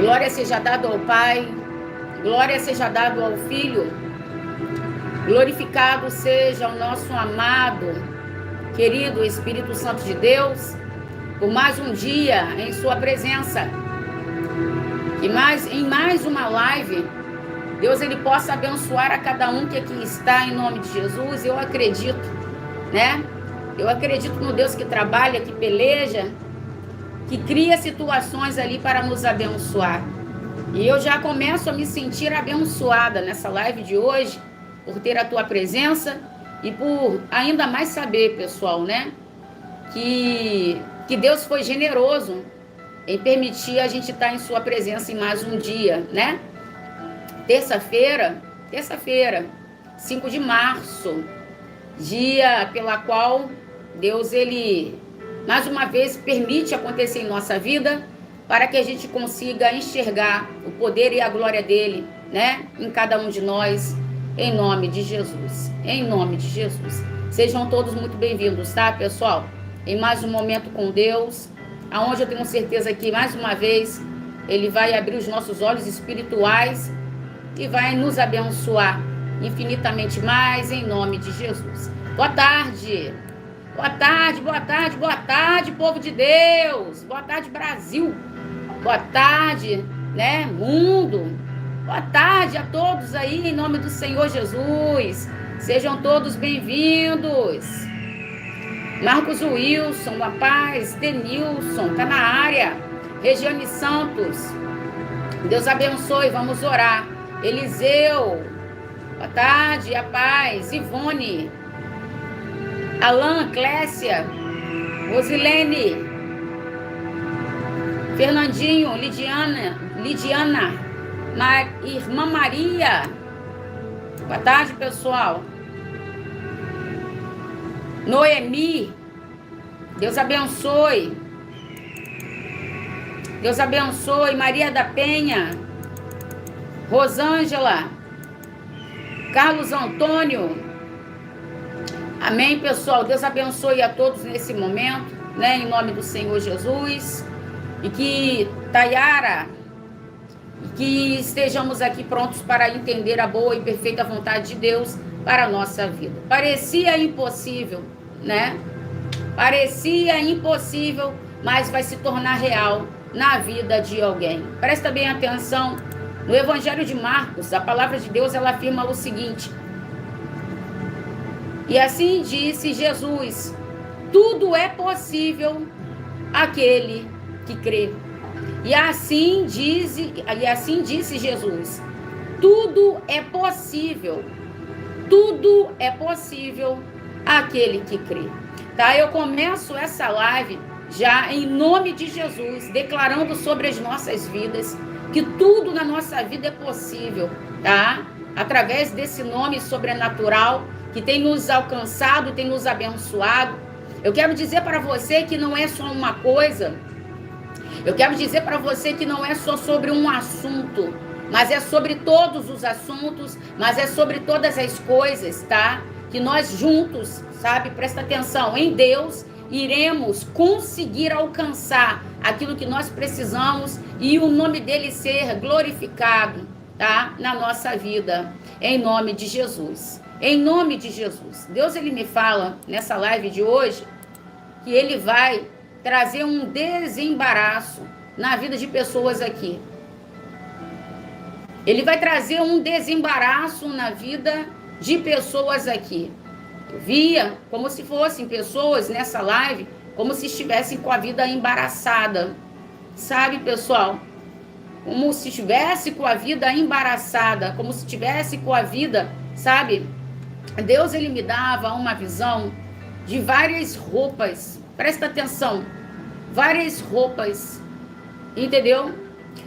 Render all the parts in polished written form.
Glória seja dada ao Pai, glória seja dada ao Filho, glorificado seja o nosso amado, querido Espírito Santo de Deus, por mais um dia em sua presença. Que em mais uma live, Deus ele possa abençoar a cada um que aqui está em nome de Jesus. Eu acredito, né? Eu acredito no Deus que trabalha, que peleja, que cria situações ali para nos abençoar. E eu já começo a me sentir abençoada nessa live de hoje, por ter a tua presença e por ainda mais saber, pessoal, né? Que Deus foi generoso em permitir a gente estar em sua presença em mais um dia, né? Terça-feira, 5 de março, dia pela qual Deus, ele, mais uma vez, permite acontecer em nossa vida, para que a gente consiga enxergar o poder e a glória dele, né? Em cada um de nós, em nome de Jesus. Em nome de Jesus. Sejam todos muito bem-vindos, tá, pessoal? Em mais um momento com Deus, aonde eu tenho certeza que, mais uma vez, ele vai abrir os nossos olhos espirituais e vai nos abençoar infinitamente mais, em nome de Jesus. Boa tarde! Boa tarde, boa tarde, boa tarde, povo de Deus! Boa tarde, Brasil! Boa tarde, né, mundo! Boa tarde a todos aí, em nome do Senhor Jesus! Sejam todos bem-vindos! Marcos Wilson, a paz, Denilson, tá na área. Regiane Santos, Deus abençoe, vamos orar. Eliseu, boa tarde, a paz. Ivone, Alan, Clécia, Rosilene, Fernandinho, Lidiana, Irmã Maria, boa tarde, pessoal. Noemi, Deus abençoe. Deus abençoe. Maria da Penha, Rosângela, Carlos Antônio. Amém, pessoal. Deus abençoe a todos nesse momento, né? Em nome do Senhor Jesus. E que Tayara, que estejamos aqui prontos para entender a boa e perfeita vontade de Deus para a nossa vida. Parecia impossível, né? Parecia impossível, mas vai se tornar real na vida de alguém. Presta bem atenção. No Evangelho de Marcos, a palavra de Deus, ela afirma o seguinte: e assim disse Jesus, tudo é possível àquele que crê. E assim disse Jesus, tudo é possível àquele que crê. Tá? Eu começo essa live já em nome de Jesus, declarando sobre as nossas vidas que tudo na nossa vida é possível, tá? Através desse nome sobrenatural que tem nos alcançado, tem nos abençoado. Eu quero dizer para você que não é só uma coisa, eu quero dizer para você que não é só sobre um assunto, mas é sobre todos os assuntos, mas é sobre todas as coisas, tá? Que nós juntos, sabe, presta atenção, em Deus, iremos conseguir alcançar aquilo que nós precisamos e o nome dele ser glorificado, tá? Na nossa vida, em nome de Jesus. Em nome de Jesus. Deus, ele me fala nessa live de hoje que ele vai trazer um desembaraço na vida de pessoas aqui. Ele vai trazer um desembaraço na vida de pessoas aqui. Eu via como se fossem pessoas nessa live, como se estivessem com a vida embaraçada. Sabe, pessoal? Como se estivesse com a vida embaraçada, como se estivesse com a vida, sabe? Deus, ele me dava uma visão de várias roupas. Presta atenção. Várias roupas. Entendeu?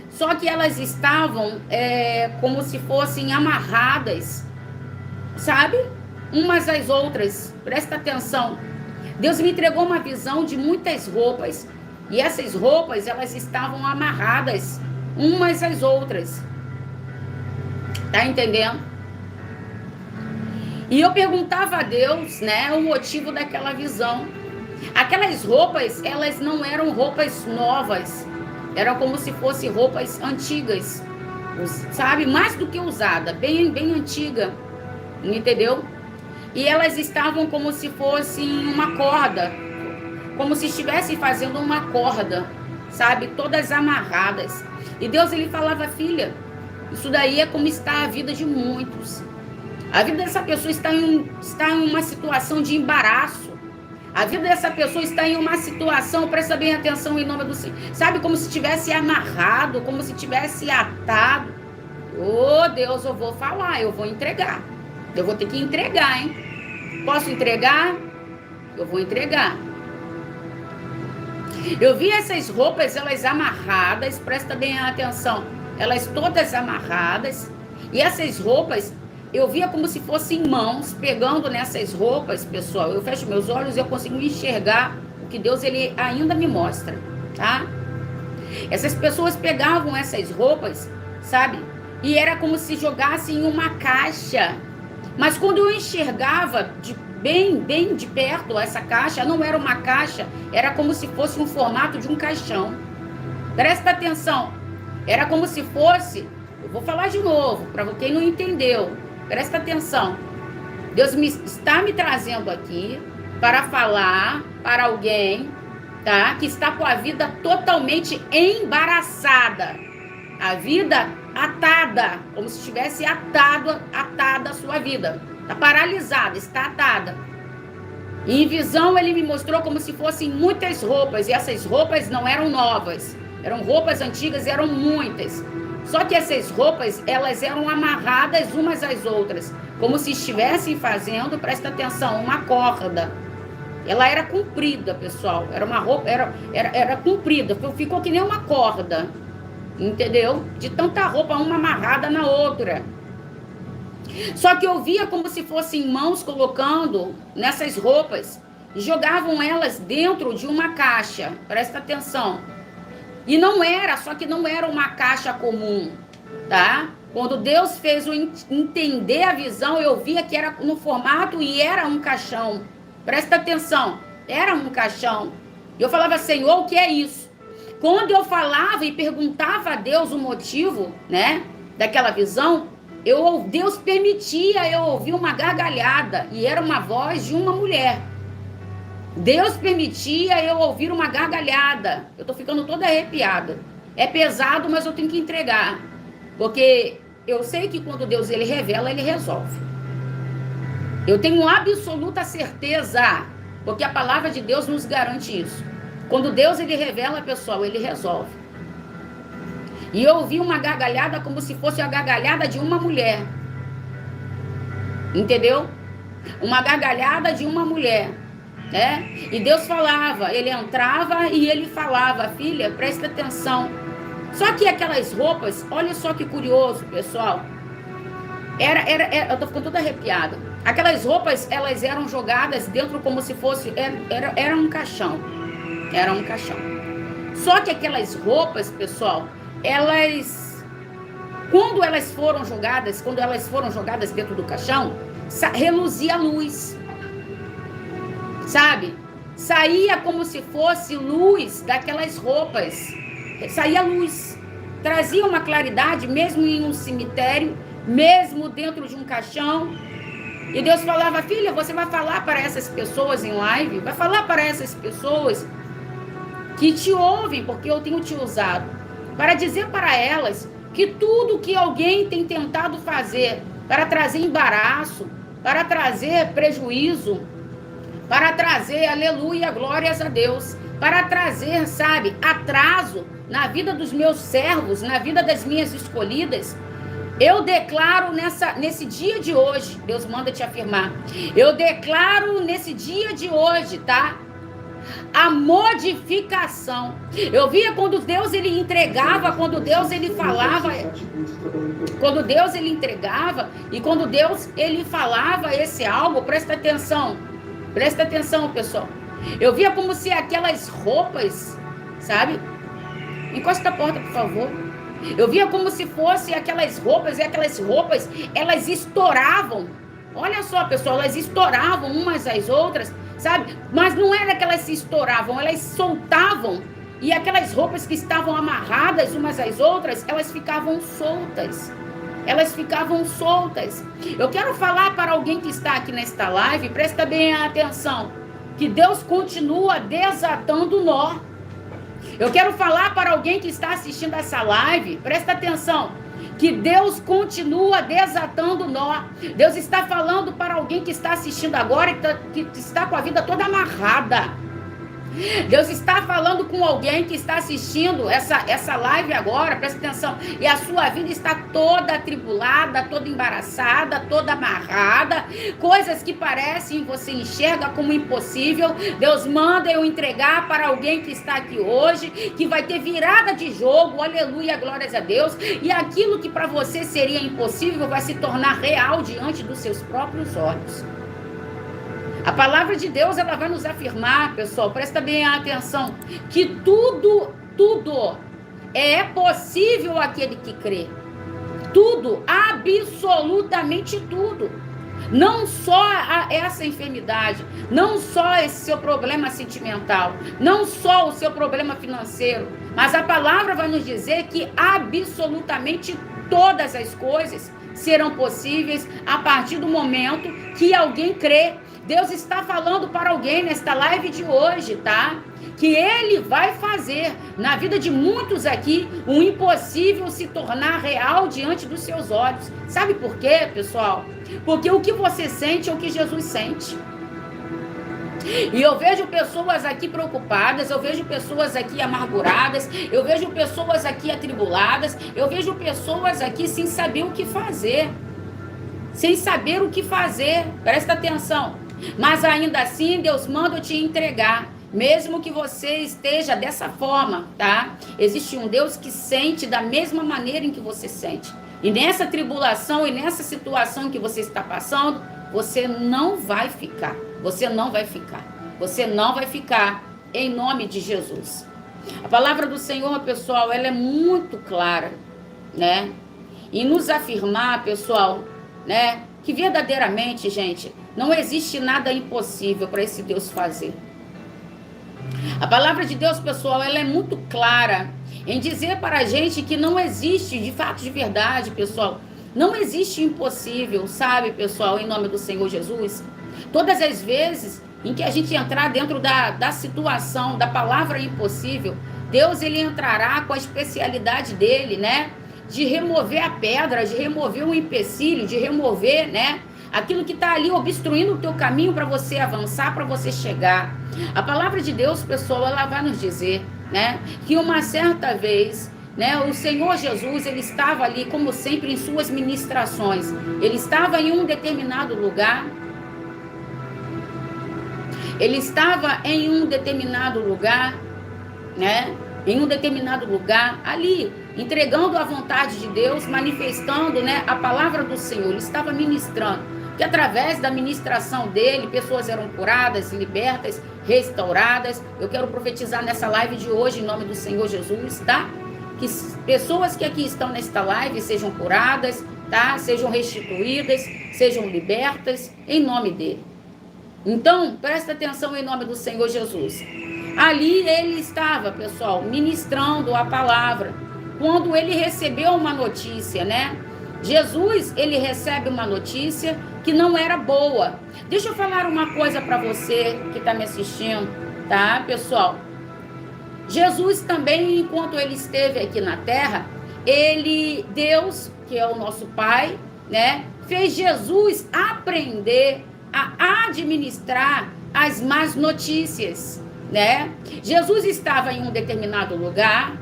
Só que elas estavam como se fossem amarradas, sabe? Umas às outras. Presta atenção. Deus me entregou uma visão de muitas roupas. E essas roupas, elas estavam amarradas umas às outras. Tá entendendo? E eu perguntava a Deus, né, o motivo daquela visão. Aquelas roupas, elas não eram roupas novas. Eram como se fossem roupas antigas, sabe? Mais do que usada, bem, bem antiga, entendeu? E elas estavam como se fossem uma corda, como se estivessem fazendo uma corda, sabe? Todas amarradas. E Deus, ele falava, filha, isso daí é como está a vida de muitos. A vida dessa pessoa está em uma situação de embaraço. A vida dessa pessoa está em uma situação, presta bem atenção em nome do Senhor, sabe, como se tivesse amarrado, como se tivesse atado. Oh, Deus, eu vou falar, eu vou entregar. Eu vou ter que entregar, hein? Posso entregar? Eu vou entregar. Eu vi essas roupas, elas amarradas, presta bem atenção, elas todas amarradas, e essas roupas, eu via como se fossem mãos pegando nessas roupas, pessoal. Eu fecho meus olhos e eu consigo enxergar o que Deus, ele ainda me mostra, tá? Essas pessoas pegavam essas roupas, sabe? E era como se jogassem em uma caixa. Mas quando eu enxergava bem de perto essa caixa, não era uma caixa, era como se fosse um formato de um caixão. Presta atenção. Era como se fosse, eu vou falar de novo, para quem não entendeu. Presta atenção. Deus está me trazendo aqui para falar para alguém, tá? Que está com a vida totalmente embaraçada. A vida atada, como se estivesse atada a sua vida. Está paralisada, está atada. E em visão ele me mostrou como se fossem muitas roupas. E essas roupas não eram novas. Eram roupas antigas, eram muitas. Só que essas roupas, elas eram amarradas umas às outras, como se estivessem fazendo, presta atenção, uma corda. Ela era comprida, pessoal. Era uma roupa, era comprida, ficou que nem uma corda, entendeu? De tanta roupa, uma amarrada na outra. Só que eu via como se fossem mãos colocando nessas roupas, e jogavam elas dentro de uma caixa, presta atenção. E não era, só que não era uma caixa comum, tá? Quando Deus fez eu entender a visão, eu via que era no formato e era um caixão. Presta atenção, era um caixão. E eu falava, Senhor, o que é isso? Quando eu falava e perguntava a Deus o motivo, né, daquela visão, Deus permitia eu ouvir uma gargalhada, e era uma voz de uma mulher. Deus permitia eu ouvir uma gargalhada. Eu tô ficando toda arrepiada. É pesado, mas eu tenho que entregar. Porque eu sei que quando Deus, ele revela, ele resolve. Eu tenho absoluta certeza, porque a palavra de Deus nos garante isso. Quando Deus, ele revela, pessoal, ele resolve. E eu ouvi uma gargalhada como se fosse a gargalhada de uma mulher. Entendeu? Uma gargalhada de uma mulher. E Deus falava, ele entrava e ele falava, filha, presta atenção. Só que aquelas roupas, olha só que curioso, pessoal. Eu tô ficando toda arrepiada. Aquelas roupas, elas eram jogadas dentro como se fosse, era um caixão. Era um caixão. Só que aquelas roupas, pessoal, quando elas foram jogadas dentro do caixão, reluzia a luz. Sabe? Saía como se fosse luz daquelas roupas. Saía luz. Trazia uma claridade, mesmo em um cemitério, mesmo dentro de um caixão. E Deus falava, filha, você vai falar para essas pessoas em live, vai falar para essas pessoas que te ouvem, porque eu tenho te usado, para dizer para elas que tudo que alguém tem tentado fazer para trazer embaraço, para trazer prejuízo, para trazer, aleluia, glórias a Deus, para trazer, sabe, atraso na vida dos meus servos, na vida das minhas escolhidas, eu declaro nesse dia de hoje, Deus manda te afirmar, eu declaro nesse dia de hoje, tá? A modificação. Eu via quando Deus, ele entregava, quando Deus, ele falava, quando Deus, ele entregava, e quando Deus, ele falava esse algo, presta atenção, pessoal. Eu via como se aquelas roupas, sabe? Encosta a porta, por favor. Eu via como se fosse aquelas roupas, e aquelas roupas, elas estouravam. Olha só, pessoal, elas estouravam umas às outras, sabe? Mas não era que elas se estouravam, elas soltavam E aquelas roupas que estavam amarradas umas às outras, elas ficavam soltas. Elas ficavam soltas. Eu quero falar para alguém que está aqui nesta live, presta bem atenção, que Deus continua desatando o nó. Eu quero falar para alguém que está assistindo essa live, presta atenção, que Deus continua desatando o nó. Deus está falando para alguém que está assistindo agora, que está com a vida toda amarrada. Deus está falando com alguém que está assistindo essa live agora, presta atenção, e a sua vida está toda atribulada, toda embaraçada, toda amarrada, coisas que parecem, você enxerga como impossível. Deus manda eu entregar para alguém que está aqui hoje, que vai ter virada de jogo, aleluia, glórias a Deus, e aquilo que para você seria impossível vai se tornar real diante dos seus próprios olhos. A palavra de Deus, ela vai nos afirmar, pessoal, presta bem atenção, que tudo é possível àquele que crê. Tudo, absolutamente tudo. Não só essa enfermidade, não só esse seu problema sentimental, não só o seu problema financeiro, mas a palavra vai nos dizer que absolutamente todas as coisas serão possíveis a partir do momento que alguém crê. Deus está falando para alguém nesta live de hoje, tá? Que Ele vai fazer na vida de muitos aqui o impossível se tornar real diante dos seus olhos. Sabe por quê, pessoal? Porque o que você sente é o que Jesus sente. E eu vejo pessoas aqui preocupadas, eu vejo pessoas aqui amarguradas, eu vejo pessoas aqui atribuladas, eu vejo pessoas aqui sem saber o que fazer. Sem saber o que fazer, presta atenção. Mas ainda assim, Deus manda eu te entregar, mesmo que você esteja dessa forma, tá? Existe um Deus que sente da mesma maneira em que você sente. E nessa tribulação e nessa situação que você está passando, você não vai ficar. Você não vai ficar. Você não vai ficar, em nome de Jesus. A palavra do Senhor, pessoal, ela é muito clara, né? E nos afirmar, pessoal, né? Que verdadeiramente, gente, não existe nada impossível para esse Deus fazer. A palavra de Deus, pessoal, ela é muito clara em dizer para a gente que não existe, de fato, de verdade, pessoal, não existe impossível, sabe, pessoal, em nome do Senhor Jesus. Todas as vezes em que a gente entrar dentro da situação, da palavra impossível, Deus, ele entrará com a especialidade dele, né? De remover a pedra, de remover o empecilho, de remover, né? Aquilo que está ali obstruindo o teu caminho para você avançar, para você chegar. A palavra de Deus, pessoal, ela vai nos dizer, né? Que uma certa vez, né? O Senhor Jesus, ele estava ali, como sempre, em suas ministrações. Ele estava em um determinado lugar. Ele estava em um determinado lugar, né? Em um determinado lugar, ali, entregando a vontade de Deus, manifestando, né, a palavra do Senhor. Ele estava ministrando, que através da ministração dele, pessoas eram curadas, libertas, restauradas. Eu quero profetizar nessa live de hoje, em nome do Senhor Jesus, tá? Que pessoas que aqui estão nesta live sejam curadas, tá? Sejam restituídas, sejam libertas, em nome dele. Então, presta atenção em nome do Senhor Jesus. Ali ele estava, pessoal, ministrando a palavra, quando ele recebeu uma notícia, né? Jesus, ele recebe uma notícia que não era boa. Deixa eu falar uma coisa para você que está me assistindo, tá, pessoal? Jesus também, enquanto ele esteve aqui na terra, Deus, que é o nosso Pai, né? Fez Jesus aprender a administrar as más notícias, né? Jesus estava em um determinado lugar,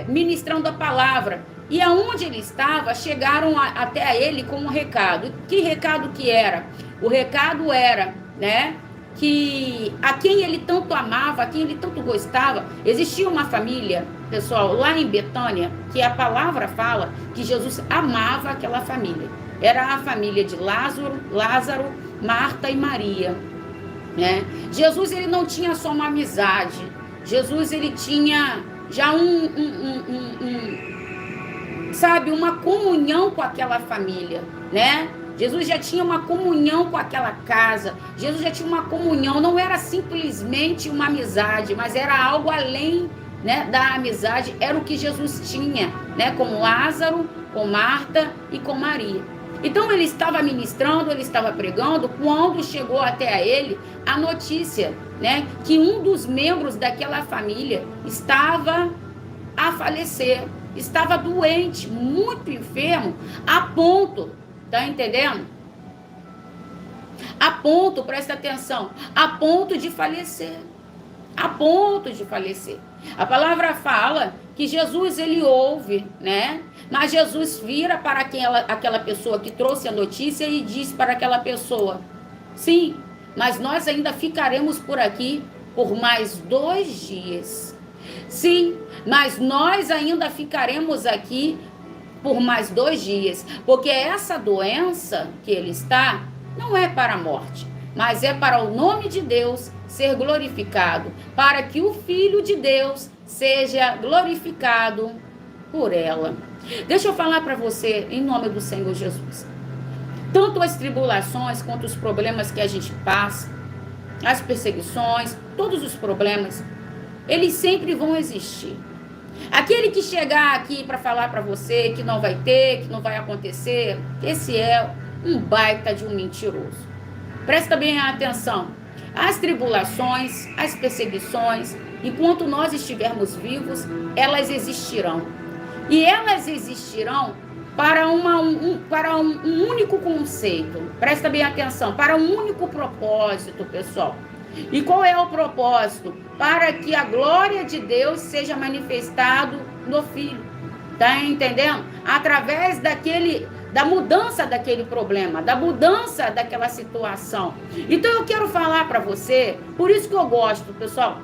ministrando a palavra, e aonde ele estava, chegaram até a ele com um recado. Que recado que era? O recado era, né, que a quem ele tanto amava, a quem ele tanto gostava, existia uma família, pessoal, lá em Betânia, que a palavra fala que Jesus amava aquela família. Era a família de Lázaro, Marta e Maria, né? Jesus, ele não tinha só uma amizade. Jesus, ele tinha já sabe, uma comunhão com aquela família, né? Jesus já tinha uma comunhão com aquela casa. Jesus já tinha uma comunhão. Não era simplesmente uma amizade, mas era algo além, né, da amizade. Era o que Jesus tinha, né, com Lázaro, com Marta e com Maria. Então ele estava ministrando, ele estava pregando, quando chegou até a ele a notícia, né, que um dos membros daquela família estava a falecer, estava doente, muito enfermo, a ponto, tá entendendo? A ponto, presta atenção, a ponto de falecer. A ponto de falecer. A palavra fala que Jesus, ele ouve, né? Mas Jesus vira para aquela pessoa que trouxe a notícia e diz para aquela pessoa: sim, mas nós ainda ficaremos por aqui por mais 2 dias. Sim, mas nós ainda ficaremos aqui por mais 2 dias. Porque essa doença que ele está não é para a morte, mas é para o nome de Deus ser glorificado, para que o Filho de Deus seja glorificado por ela. Deixa eu falar para você, em nome do Senhor Jesus. Tanto as tribulações quanto os problemas que a gente passa, as perseguições, todos os problemas, eles sempre vão existir. Aquele que chegar aqui para falar para você que não vai ter, que não vai acontecer, esse é um baita de um mentiroso. Presta bem atenção. As tribulações, as perseguições, enquanto nós estivermos vivos, elas existirão. E elas existirão para um único conceito. Presta bem atenção, para um único propósito, pessoal. E qual é o propósito? Para que a glória de Deus seja manifestado no Filho. Tá entendendo? Através da mudança daquele problema, da mudança daquela situação. Então eu quero falar para você, por isso que eu gosto, pessoal.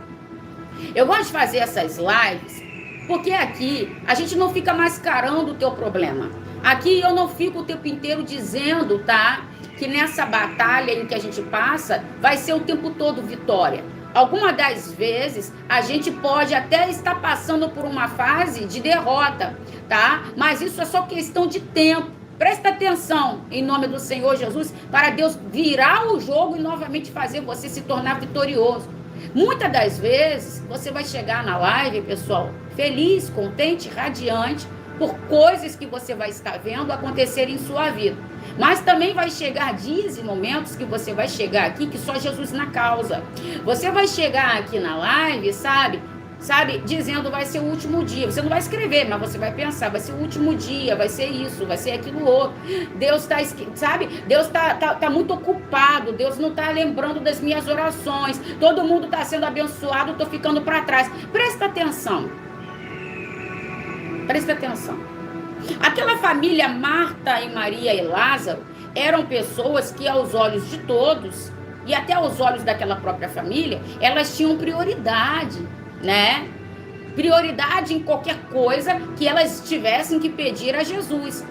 Eu gosto de fazer essas lives, porque aqui a gente não fica mascarando o teu problema. Aqui eu não fico o tempo inteiro dizendo, tá, que nessa batalha em que a gente passa, vai ser o tempo todo vitória. Algumas das vezes, a gente pode até estar passando por uma fase de derrota, tá? Mas isso é só questão de tempo. Presta atenção, em nome do Senhor Jesus, para Deus virar o jogo e novamente fazer você se tornar vitorioso. Muitas das vezes, você vai chegar na live, pessoal, feliz, contente, radiante, por coisas que você vai estar vendo acontecer em sua vida. Mas também vai chegar dias e momentos que você vai chegar aqui que só Jesus na causa. Você vai chegar aqui na live, sabe, dizendo vai ser o último dia. Você não vai escrever, mas você vai pensar, vai ser o último dia, vai ser isso, vai ser aquilo outro. Deus tá, sabe, Deus tá muito ocupado, Deus não tá lembrando das minhas orações, todo mundo tá sendo abençoado, eu tô ficando para trás. Presta atenção. Presta atenção. Aquela família Marta e Maria e Lázaro eram pessoas que aos olhos de todos, e até aos olhos daquela própria família, elas tinham prioridade, né? Prioridade em qualquer coisa que elas tivessem que pedir a Jesus.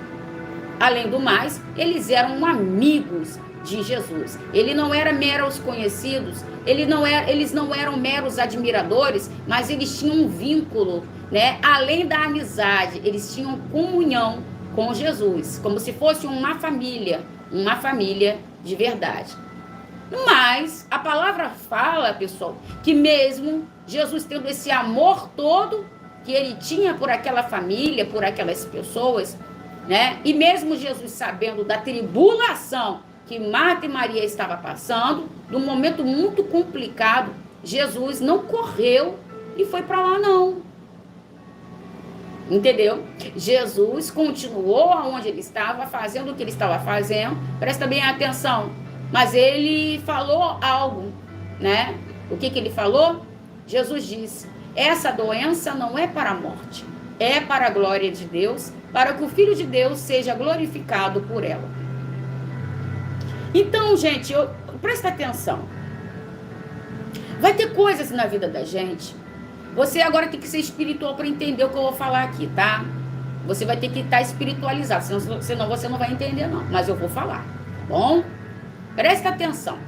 Além do mais, eles eram amigos de Jesus. Ele não era meros conhecidos, eles não eram meros admiradores, mas eles tinham um vínculo, né? Além da amizade, eles tinham comunhão com Jesus, como se fosse uma família de verdade. Mas a palavra fala, pessoal, que mesmo Jesus tendo esse amor todo que ele tinha por aquela família, por aquelas pessoas, né? E mesmo Jesus sabendo da tribulação que Marta e Maria estavam passando, num momento muito complicado, Jesus não correu e foi para lá, não. Entendeu? Jesus continuou aonde ele estava, fazendo o que ele estava fazendo. Presta bem atenção. Mas ele falou algo, né? O que ele falou? Jesus disse: essa doença não é para a morte, é para a glória de Deus, para que o Filho de Deus seja glorificado por ela. Então, gente, presta atenção. Vai ter coisas na vida da gente. Você agora tem que ser espiritual para entender o que eu vou falar aqui, tá? Você vai ter que estar espiritualizado, senão você não vai entender, não. Mas eu vou falar, tá bom? Presta atenção.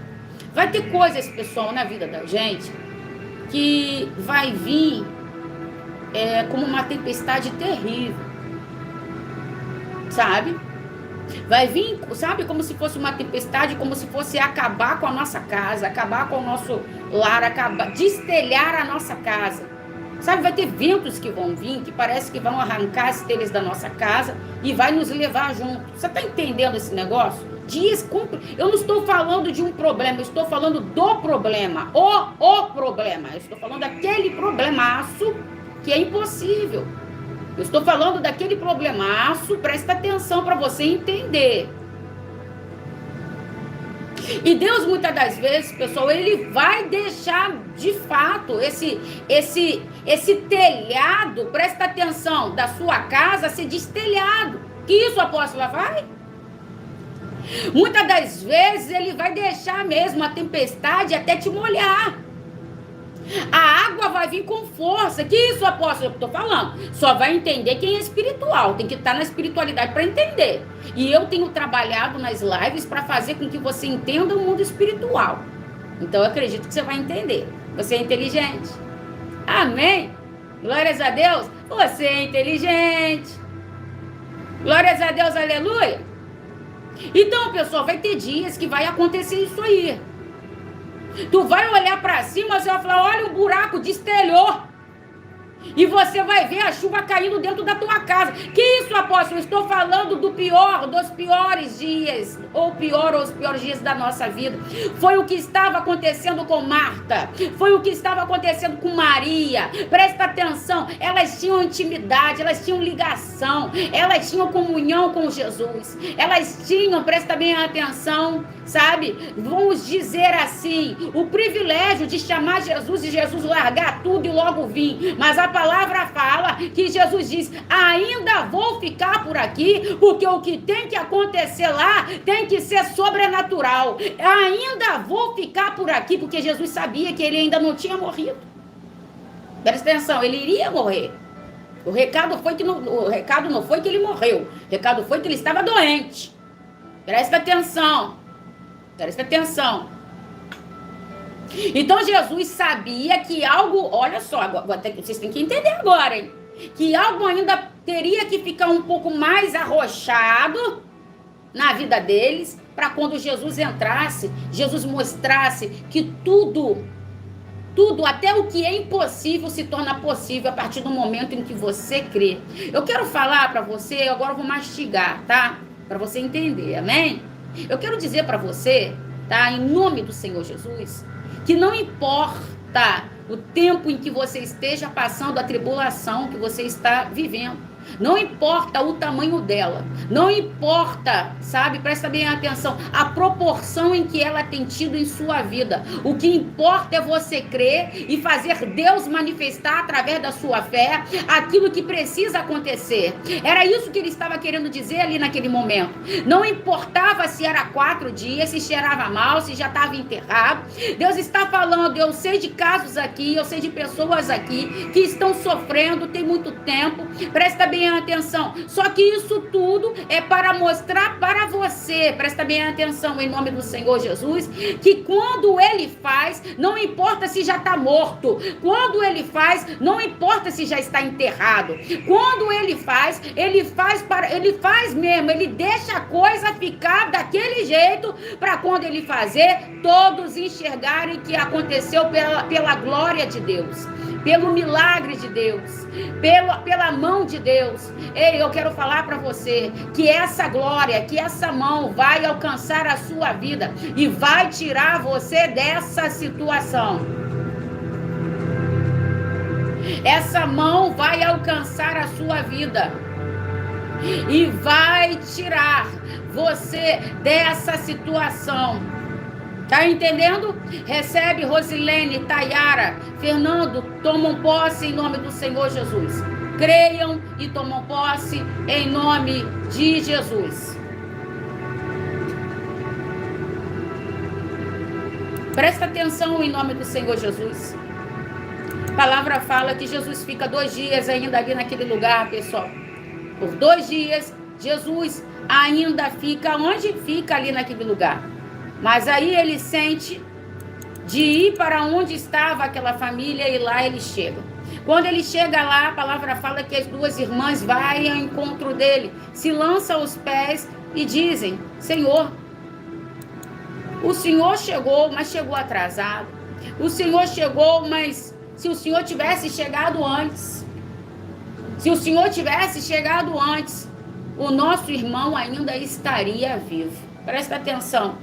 Vai ter coisas, pessoal, na vida da gente que vai vir como uma tempestade terrível, sabe? Vai vir, sabe, como se fosse uma tempestade, como se fosse acabar com a nossa casa, acabar com o nosso lar, destelhar a nossa casa. Sabe, vai ter ventos que vão vir, que parece que vão arrancar as telhas da nossa casa e vai nos levar junto. Você está entendendo esse negócio? Eu não estou falando de um problema, eu estou falando do problema, o problema. Eu estou falando daquele problemaço que é impossível. Eu estou falando daquele problemaço, presta atenção para você entender. E Deus, muitas das vezes, pessoal, ele vai deixar, de fato, esse telhado, presta atenção, da sua casa ser destelhado. Que isso, apóstola, vai? Muitas das vezes, ele vai deixar mesmo a tempestade até te molhar. A água vai vir com força. Que isso, apóstolo? Eu estou falando. Só vai entender quem é espiritual. Tem que estar na espiritualidade para entender. E eu tenho trabalhado nas lives para fazer com que você entenda o mundo espiritual. Então, eu acredito que você vai entender. Você é inteligente. Amém? Glórias a Deus. Você é inteligente. Glórias a Deus, aleluia. Então, pessoal, vai ter dias que vai acontecer isso aí. Tu vai olhar para cima, você vai falar, olha o buraco, destelhou. E você vai ver a chuva caindo dentro da tua casa. Que isso, apóstolo? Eu estou falando do pior, dos piores dias, ou os piores dias da nossa vida. Foi o que estava acontecendo com Marta, foi o que estava acontecendo com Maria. Presta atenção, elas tinham intimidade, elas tinham ligação, elas tinham comunhão com Jesus. Elas tinham, presta bem atenção, sabe? Vamos dizer assim, o privilégio de chamar Jesus e Jesus largar tudo e logo vir. Mas a palavra fala que Jesus diz, ainda vou ficar por aqui, porque o que tem que acontecer lá tem que ser sobrenatural. Ainda vou ficar por aqui, porque Jesus sabia que ele ainda não tinha morrido. Presta atenção, ele iria morrer. O recado não foi que ele morreu. O recado foi que ele estava doente. Presta atenção. Presta atenção. Então Jesus sabia que algo, olha só, agora, vocês têm que entender agora, hein? Que algo ainda teria que ficar um pouco mais arrochado na vida deles, para quando Jesus entrasse, Jesus mostrasse que tudo, até o que é impossível se torna possível a partir do momento em que você crê. Eu quero falar para você, agora eu vou mastigar, tá? Para você entender, amém? Eu quero dizer para você, tá? Em nome do Senhor Jesus, que não importa o tempo em que você esteja passando a tribulação que você está vivendo. Não importa o tamanho dela, não importa, sabe, presta bem atenção, a proporção em que ela tem tido em sua vida. O que importa é você crer e fazer Deus manifestar através da sua fé aquilo que precisa acontecer. Era isso que ele estava querendo dizer ali naquele momento. Não importava se era 4 dias, se cheirava mal, se já estava enterrado. Deus está falando, eu sei de casos aqui, eu sei de pessoas aqui que estão sofrendo, tem muito tempo, presta bem atenção, só que isso tudo é para mostrar para você, presta bem atenção em nome do Senhor Jesus, que quando ele faz, não importa se já está morto, quando ele faz, não importa se já está enterrado, quando ele faz mesmo, ele deixa a coisa ficar daquele jeito, para quando ele fazer, todos enxergarem que aconteceu pela glória de Deus, pelo milagre de Deus, pela mão de Deus. Ei, eu quero falar para você que essa glória, que essa mão vai alcançar a sua vida e vai tirar você dessa situação. Essa mão vai alcançar a sua vida e vai tirar você dessa situação. Tá entendendo? Recebe Rosilene, Tayara, Fernando, tomam posse em nome do Senhor Jesus. Creiam e tomam posse em nome de Jesus. Presta atenção em nome do Senhor Jesus. A palavra fala que Jesus fica 2 dias ainda ali naquele lugar, pessoal. Por 2 dias, Jesus ainda fica onde? Fica ali naquele lugar. Mas aí ele sente de ir para onde estava aquela família e lá ele chega. Quando ele chega lá, a palavra fala que as 2 irmãs vão ao encontro dele, se lança aos pés e dizem: Senhor, o Senhor chegou, mas chegou atrasado. O Senhor chegou, mas se o Senhor tivesse chegado antes, se o Senhor tivesse chegado antes, o nosso irmão ainda estaria vivo. Presta atenção.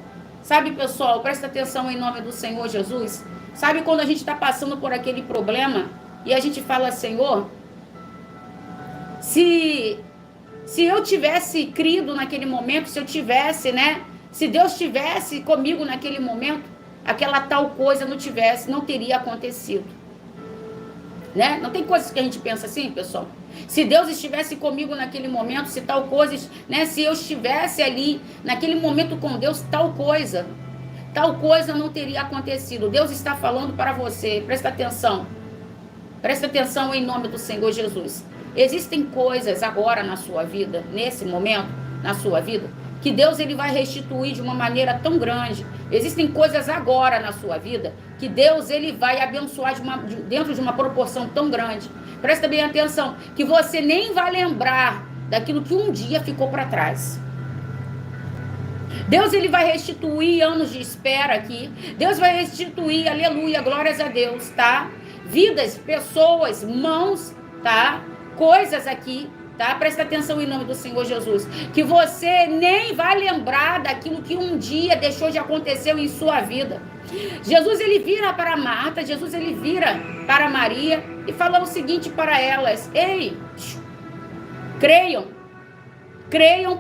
Sabe, pessoal, presta atenção em nome do Senhor Jesus. Sabe quando a gente está passando por aquele problema e a gente fala: Senhor, se eu tivesse crido naquele momento, se eu tivesse, né? Se Deus tivesse comigo naquele momento, aquela tal coisa não teria acontecido. Né? Não tem coisas que a gente pensa assim, pessoal? Se Deus estivesse comigo naquele momento, se tal coisa, né? Se eu estivesse ali, naquele momento com Deus, tal coisa não teria acontecido. Deus está falando para você, presta atenção em nome do Senhor Jesus. Existem coisas agora na sua vida, nesse momento, na sua vida, que Deus ele vai restituir de uma maneira tão grande. Existem coisas agora na sua vida que Deus ele vai abençoar dentro de uma proporção tão grande. Presta bem atenção, que você nem vai lembrar daquilo que um dia ficou para trás. Deus ele vai restituir anos de espera aqui. Deus vai restituir, aleluia, glórias a Deus, tá? Vidas, pessoas, mãos, tá? Coisas aqui, tá? Presta atenção em nome do Senhor Jesus. Que você nem vai lembrar daquilo que um dia deixou de acontecer em sua vida. Jesus, ele vira para Marta, Jesus, ele vira para Maria e fala o seguinte para elas: ei, creiam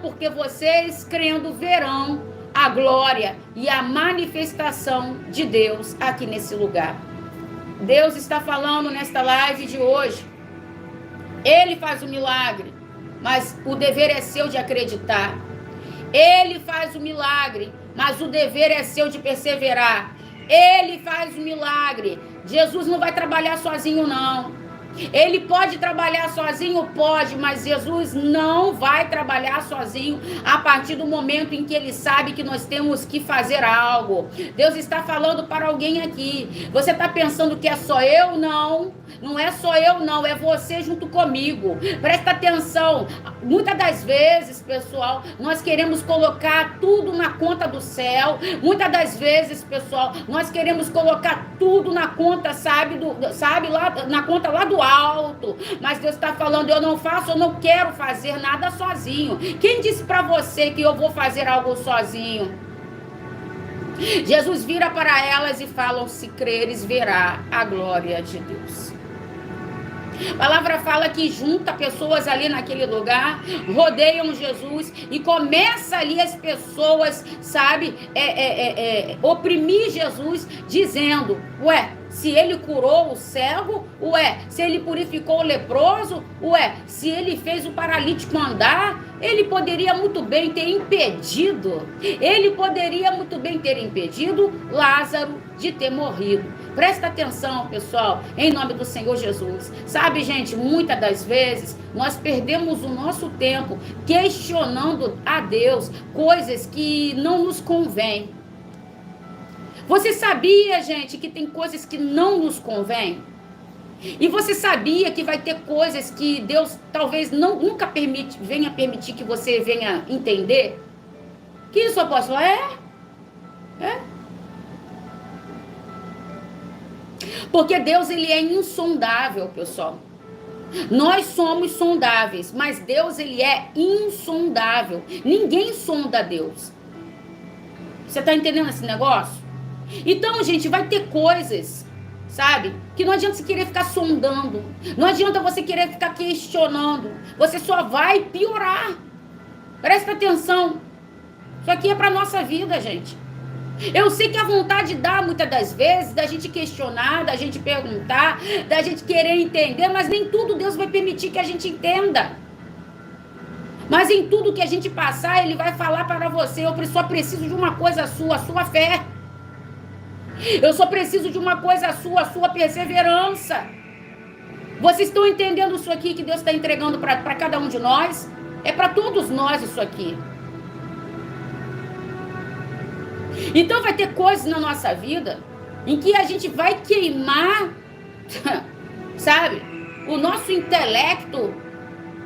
porque vocês crendo verão a glória e a manifestação de Deus aqui nesse lugar. Deus está falando nesta live de hoje. Ele faz o milagre, mas o dever é seu de acreditar. Ele faz o milagre, mas o dever é seu de perseverar. Ele faz o milagre. Jesus não vai trabalhar sozinho, não. Ele pode trabalhar sozinho? Pode, mas Jesus não vai trabalhar sozinho a partir do momento em que ele sabe que nós temos que fazer algo. Deus está falando para alguém aqui. Você está pensando que é só eu? Não. Não é só eu, não. É você junto comigo. Presta atenção. Muitas das vezes, pessoal, nós queremos colocar tudo na conta do céu. Muitas das vezes, pessoal, nós queremos colocar tudo na conta, sabe, lá, na conta lá do alto. Mas Deus está falando: eu não quero fazer nada sozinho. Quem disse para você que eu vou fazer algo sozinho? Jesus vira para elas e fala: se creres, verá a glória de Deus. A palavra fala que junta pessoas ali naquele lugar, rodeiam Jesus e começa ali as pessoas, sabe, oprimir Jesus, dizendo: ué, se ele curou o cego, ué, se ele purificou o leproso, ué, se ele fez o paralítico andar, ele poderia muito bem ter impedido Lázaro de ter morrido. Presta atenção, pessoal, em nome do Senhor Jesus. Sabe, gente, muitas das vezes nós perdemos o nosso tempo questionando a Deus coisas que não nos convêm. Você sabia, gente, que tem coisas que não nos convêm? E você sabia que vai ter coisas que Deus talvez nunca venha permitir que você venha entender? Que isso, apóstolo? É. Porque Deus, ele é insondável, pessoal. Nós somos sondáveis, mas Deus, ele é insondável. Ninguém sonda Deus. Você está entendendo esse negócio? Então, gente, vai ter coisas, sabe, que não adianta você querer ficar sondando. Não adianta você querer ficar questionando. Você só vai piorar. Presta atenção. Isso aqui é para nossa vida, gente. Eu sei que a vontade dá muitas das vezes da gente questionar, da gente perguntar, da gente querer entender, mas nem tudo Deus vai permitir que a gente entenda. Mas em tudo que a gente passar, ele vai falar para você: eu só preciso de uma coisa sua, a sua fé. Eu só preciso de uma coisa sua, a sua perseverança. Vocês estão entendendo isso aqui que Deus está entregando para cada um de nós? É para todos nós isso aqui. Então vai ter coisas na nossa vida em que a gente vai queimar, sabe, o nosso intelecto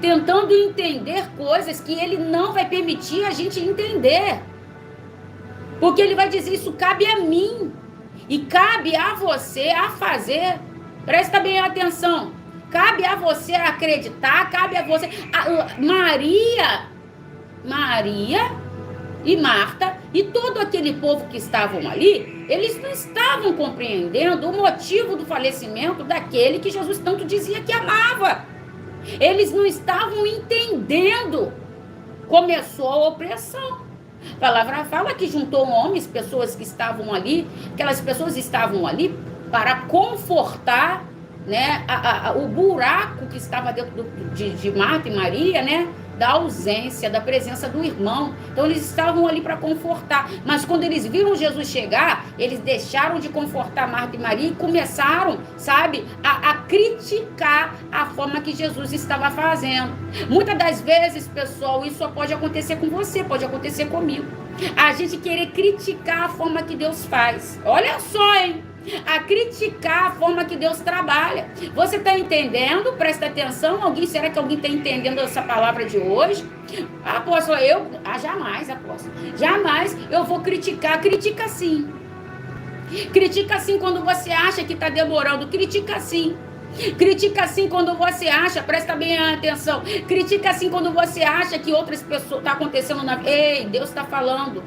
tentando entender coisas que ele não vai permitir a gente entender. Porque ele vai dizer, isso cabe a mim. E cabe a você a fazer. Presta bem atenção. Cabe a você acreditar, cabe a você... Maria e Marta e todo aquele povo que estavam ali, eles não estavam compreendendo o motivo do falecimento daquele que Jesus tanto dizia que amava. Eles não estavam entendendo. Começou a opressão. A palavra fala que juntou homens, pessoas que estavam ali, aquelas pessoas estavam ali para confortar, né, o buraco que estava dentro de Marta e Maria, né, da ausência, da presença do irmão. Então eles estavam ali para confortar, mas quando eles viram Jesus chegar, eles deixaram de confortar Marta e Maria e começaram, sabe, a criticar a forma que Jesus estava fazendo. Muitas das vezes, pessoal, isso só pode acontecer com você, pode acontecer comigo. A gente querer criticar a forma que Deus faz. Olha só, hein? A criticar a forma que Deus trabalha. Você está entendendo? Presta atenção. Será que alguém está entendendo essa palavra de hoje? Apóstolo, jamais, apóstolo. Jamais eu vou criticar. Critica sim. Critica sim quando você acha que está demorando. Critica sim. Critica sim quando você acha, presta bem atenção. Critica sim quando você acha que outras pessoas estão acontecendo na... Ei, Deus está falando.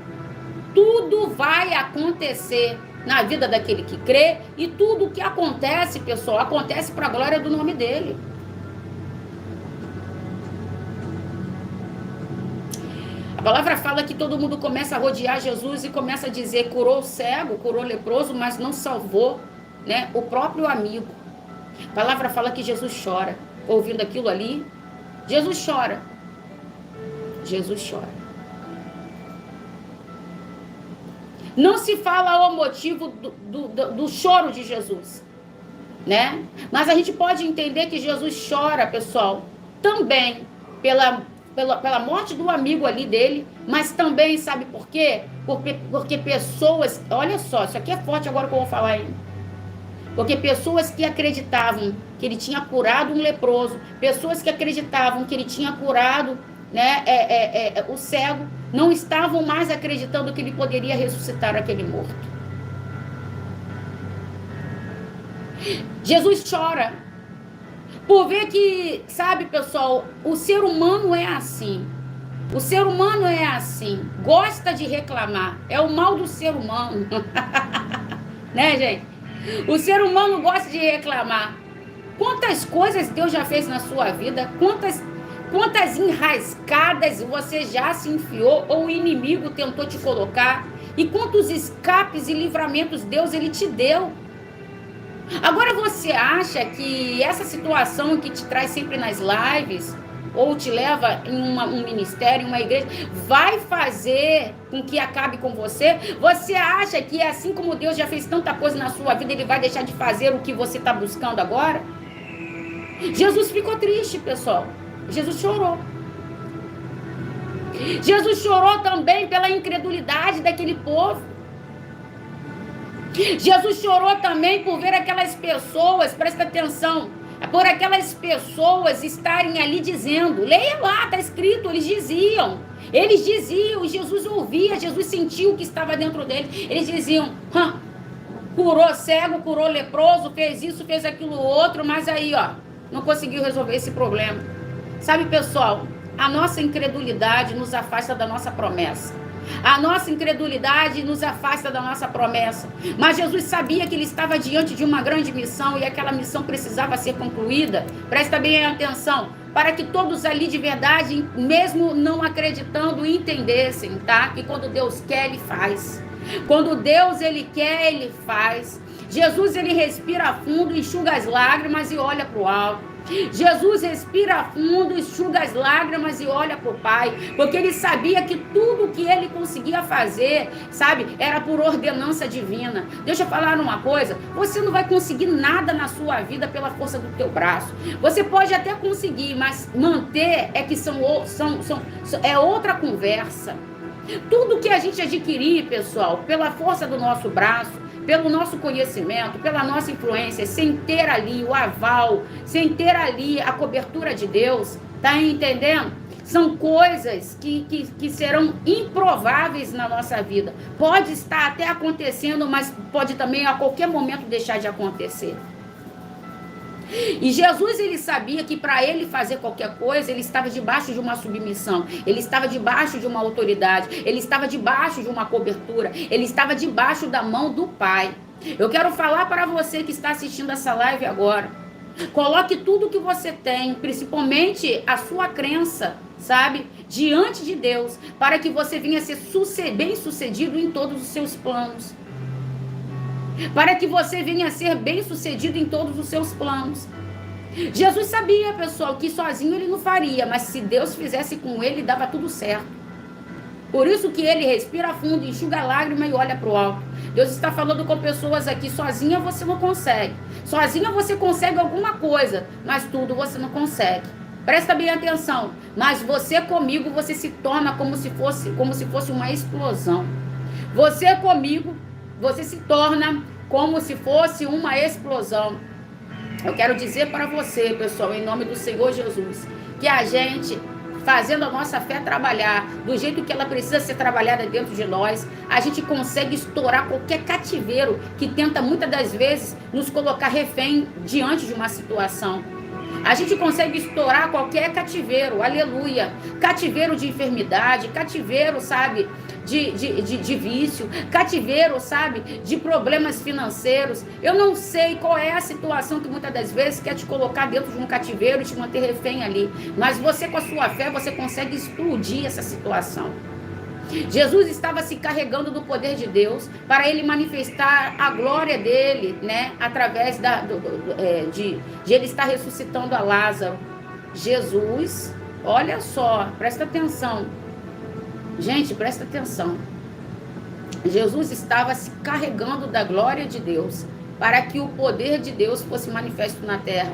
Tudo vai acontecer na vida daquele que crê, e tudo o que acontece, pessoal, acontece para a glória do nome dele. A palavra fala que todo mundo começa a rodear Jesus e começa a dizer, curou o cego, curou o leproso, mas não salvou, né, o próprio amigo. A palavra fala que Jesus chora. Ouvindo aquilo ali, Jesus chora. Jesus chora. Não se fala o motivo do choro de Jesus, né? Mas a gente pode entender que Jesus chora, pessoal, também pela morte do amigo ali dele, mas também, sabe por quê? Porque pessoas, olha só, isso aqui é forte agora que eu vou falar aí. Porque pessoas que acreditavam que ele tinha curado um leproso, pessoas que acreditavam que ele tinha curado, né, o cego, não estavam mais acreditando que ele poderia ressuscitar aquele morto. Jesus chora por ver que, sabe, pessoal, o ser humano é assim. O ser humano é assim, gosta de reclamar, é o mal do ser humano. Né, gente? O ser humano gosta de reclamar. Quantas coisas Deus já fez na sua vida, quantas enrascadas você já se enfiou ou o inimigo tentou te colocar, e quantos escapes e livramentos Deus ele te deu. Agora você acha que essa situação que te traz sempre nas lives ou te leva em um ministério, em uma igreja, vai fazer com que acabe com você? Você acha que assim como Deus já fez tanta coisa na sua vida, ele vai deixar de fazer o que você está buscando agora? Jesus ficou triste, pessoal. Jesus chorou. Jesus chorou também pela incredulidade daquele povo. Jesus chorou também por ver aquelas pessoas, presta atenção, por aquelas pessoas estarem ali dizendo, leia lá, está escrito, eles diziam, Jesus ouvia, Jesus sentiu o que estava dentro dele, eles diziam, curou cego, curou leproso, fez isso, fez aquilo outro, mas aí, ó, não conseguiu resolver esse problema. Sabe, pessoal, a nossa incredulidade nos afasta da nossa promessa. A nossa incredulidade nos afasta da nossa promessa. Mas Jesus sabia que ele estava diante de uma grande missão e aquela missão precisava ser concluída. Presta bem atenção, para que todos ali de verdade, mesmo não acreditando, entendessem, tá? Que quando Deus quer, ele faz. Quando Deus ele quer, ele faz. Jesus ele respira fundo, enxuga as lágrimas e olha para o alto. Jesus respira fundo, enxuga as lágrimas e olha para o Pai, porque ele sabia que tudo que ele conseguia fazer, sabe, era por ordenança divina. Deixa eu falar uma coisa, você não vai conseguir nada na sua vida pela força do teu braço. Você pode até conseguir, mas manter é que é outra conversa. Tudo que a gente adquirir, pessoal, pela força do nosso braço, pelo nosso conhecimento, pela nossa influência, sem ter ali o aval, sem ter ali a cobertura de Deus, tá entendendo? São coisas que serão improváveis na nossa vida. Pode estar até acontecendo, mas pode também a qualquer momento deixar de acontecer. E Jesus, ele sabia que para ele fazer qualquer coisa, ele estava debaixo de uma submissão, ele estava debaixo de uma autoridade, ele estava debaixo de uma cobertura, ele estava debaixo da mão do Pai. Eu quero falar para você que está assistindo essa live agora, coloque tudo que você tem, principalmente a sua crença, sabe, diante de Deus, para que você venha ser bem sucedido em todos os seus planos. Para que você venha a ser bem sucedido em todos os seus planos. Jesus sabia, pessoal, que sozinho ele não faria, mas se Deus fizesse com ele, dava tudo certo. Por isso que ele respira fundo, enxuga a lágrima e olha para o alto. Deus está falando com pessoas aqui, sozinha você não consegue. Sozinha você consegue alguma coisa, mas tudo você não consegue. Presta bem atenção. Mas você comigo, você se torna como se fosse uma explosão. Você comigo, você se torna como se fosse uma explosão. Eu quero dizer para você, pessoal, em nome do Senhor Jesus, que a gente, fazendo a nossa fé trabalhar do jeito que ela precisa ser trabalhada dentro de nós, a gente consegue estourar qualquer cativeiro que tenta muitas das vezes nos colocar refém diante de uma situação. A gente consegue estourar qualquer cativeiro, aleluia. Cativeiro de enfermidade, cativeiro, sabe, de vício, cativeiro, sabe, de problemas financeiros. Eu não sei qual é a situação que muitas das vezes quer te colocar dentro de um cativeiro e te manter refém ali. Mas você, com a sua fé, você consegue explodir essa situação. Jesus estava se carregando do poder de Deus para ele manifestar a glória dele, né? Através de ele estar ressuscitando a Lázaro. Jesus, olha só, presta atenção. Gente, presta atenção. Jesus estava se carregando da glória de Deus para que o poder de Deus fosse manifesto na terra.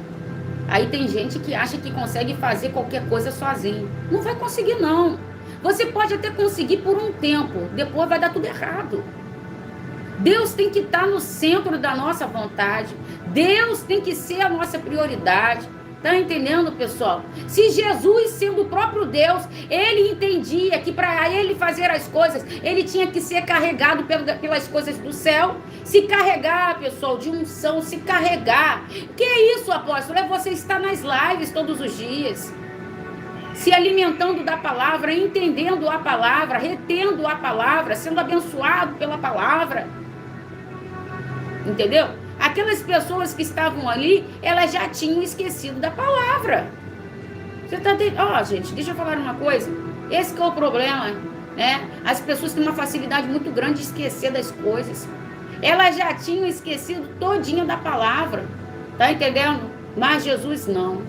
Aí tem gente que acha que consegue fazer qualquer coisa sozinho. Não vai conseguir, não. Você pode até conseguir por um tempo, depois vai dar tudo errado. Deus tem que estar no centro da nossa vontade. Deus tem que ser a nossa prioridade. Tá entendendo, pessoal? Se Jesus, sendo o próprio Deus, ele entendia que para ele fazer as coisas, ele tinha que ser carregado pelas coisas do céu. Se carregar, pessoal, de unção, se carregar. Que é isso, apóstolo? É você estar nas lives todos os dias, se alimentando da palavra, entendendo a palavra, retendo a palavra, sendo abençoado pela palavra. Entendeu? Aquelas pessoas que estavam ali, elas já tinham esquecido da palavra. Você tá gente, deixa eu falar uma coisa. Esse que é o problema, né? As pessoas têm uma facilidade muito grande de esquecer das coisas. Elas já tinham esquecido todinha da palavra. Tá entendendo? Mas Jesus não.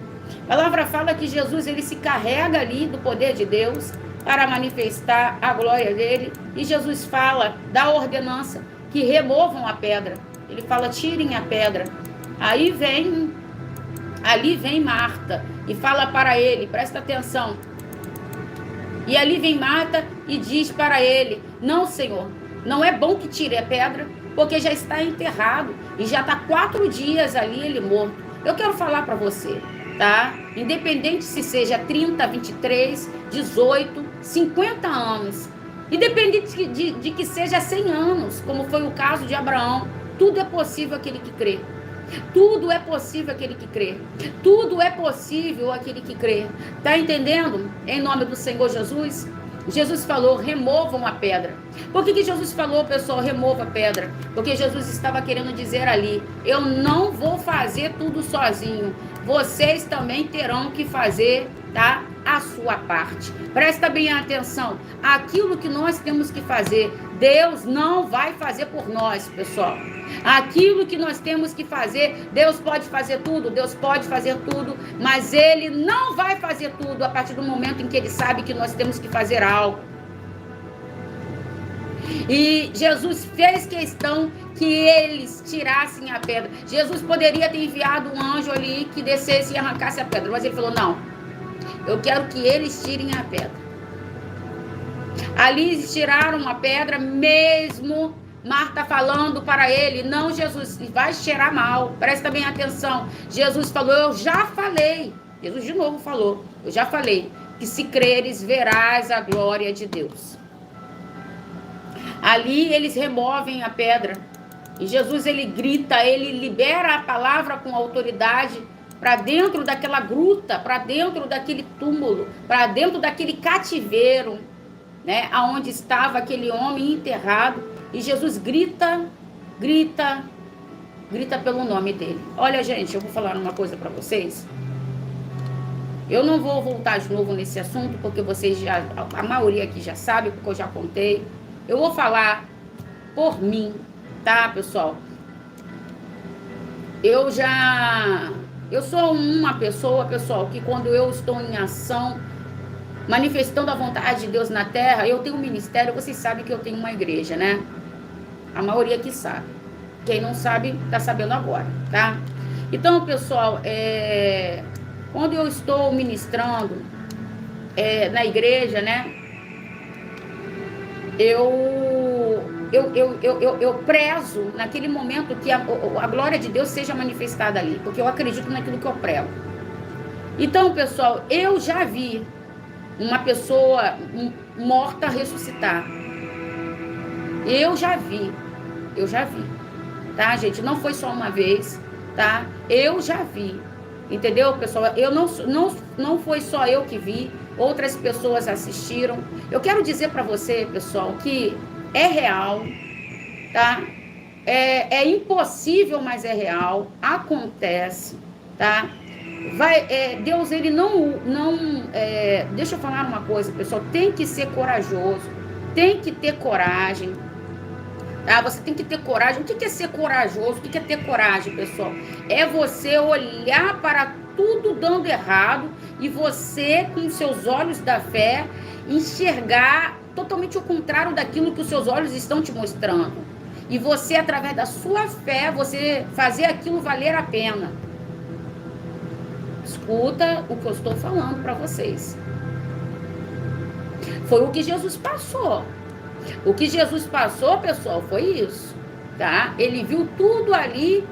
A palavra fala que Jesus, ele se carrega ali do poder de Deus para manifestar a glória dele. E Jesus fala, dá ordenança, que removam a pedra. Ele fala, tirem a pedra. Ali vem Marta e fala para ele, presta atenção. E ali vem Marta e diz para ele, não, Senhor, não é bom que tire a pedra, porque já está enterrado e já está 4 dias ali ele morto. Eu quero falar para você, tá? Independente se seja 30, 23, 18, 50 anos, independente de que seja 100 anos, como foi o caso de Abraão, tudo é possível aquele que crê. Tudo é possível aquele que crê. Tudo é possível aquele que crê. Tá entendendo? Em nome do Senhor Jesus. Jesus falou, removam a pedra. Por que Jesus falou, pessoal, remova a pedra? Porque Jesus estava querendo dizer ali, eu não vou fazer tudo sozinho. Vocês também terão que fazer, tá? A sua parte. Presta bem atenção. Aquilo que nós temos que fazer, Deus não vai fazer por nós, pessoal. Aquilo que nós temos que fazer, Deus pode fazer tudo, mas Ele não vai fazer tudo a partir do momento em que Ele sabe que nós temos que fazer algo. E Jesus fez questão que eles tirassem a pedra. Jesus poderia ter enviado um anjo ali que descesse e arrancasse a pedra, mas Ele falou, não, eu quero que eles tirem a pedra. Ali eles tiraram a pedra, mesmo Marta falando para ele, não, Jesus, vai cheirar mal. Presta bem atenção. Jesus falou, eu já falei. Jesus de novo falou, eu já falei, que se creres, verás a glória de Deus. Ali eles removem a pedra. E Jesus, ele grita, ele libera a palavra com autoridade para dentro daquela gruta, para dentro daquele túmulo, para dentro daquele cativeiro, né, aonde estava aquele homem enterrado. E Jesus grita pelo nome dele. Olha, gente, eu vou falar uma coisa para vocês. Eu não vou voltar de novo nesse assunto, porque vocês já, a maioria aqui já sabe, porque eu já contei. Eu vou falar por mim, tá, pessoal? Eu sou uma pessoa, pessoal, que quando eu estou em ação, manifestando a vontade de Deus na terra, eu tenho um ministério, vocês sabem que eu tenho uma igreja, né? A maioria que sabe. Quem não sabe, tá sabendo agora, tá? Então, pessoal, quando eu estou ministrando na igreja, né? Eu prezo naquele momento que a glória de Deus seja manifestada ali, porque eu acredito naquilo que eu prego. Então, pessoal, eu já vi uma pessoa morta ressuscitar. Eu já vi, tá, gente? Não foi só uma vez, tá? Eu já vi, entendeu, pessoal? Não foi só eu que vi, outras pessoas assistiram. Eu quero dizer para você, pessoal, que é real, tá? É impossível, mas é real, acontece, tá? Deus, ele deixa eu falar uma coisa, pessoal, tem que ser corajoso, tem que ter coragem, tá? Você tem que ter coragem. O que é ser corajoso? O que é ter coragem, pessoal? É você olhar para tudo dando errado e você, com seus olhos da fé, enxergar totalmente o contrário daquilo que os seus olhos estão te mostrando. E você, através da sua fé, você fazer aquilo valer a pena. Escuta o que eu estou falando para vocês. Foi o que Jesus passou. O que Jesus passou, pessoal, foi isso, tá? Ele viu tudo ali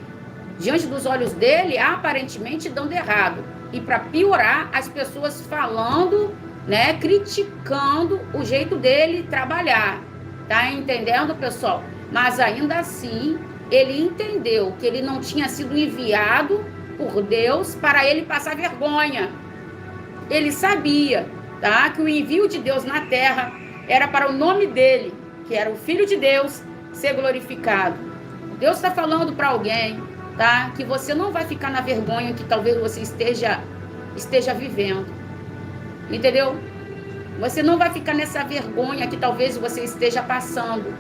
diante dos olhos dele, aparentemente dando errado. E para piorar, as pessoas falando, né, criticando o jeito dele trabalhar. Tá entendendo, pessoal? Mas ainda assim, ele entendeu que ele não tinha sido enviado por Deus para ele passar vergonha. Ele sabia, tá, que o envio de Deus na terra era para o nome dele, que era o Filho de Deus, ser glorificado. Deus está falando para alguém, tá, que você não vai ficar na vergonha que talvez você esteja vivendo. Entendeu? Você não vai ficar nessa vergonha que talvez você esteja passando.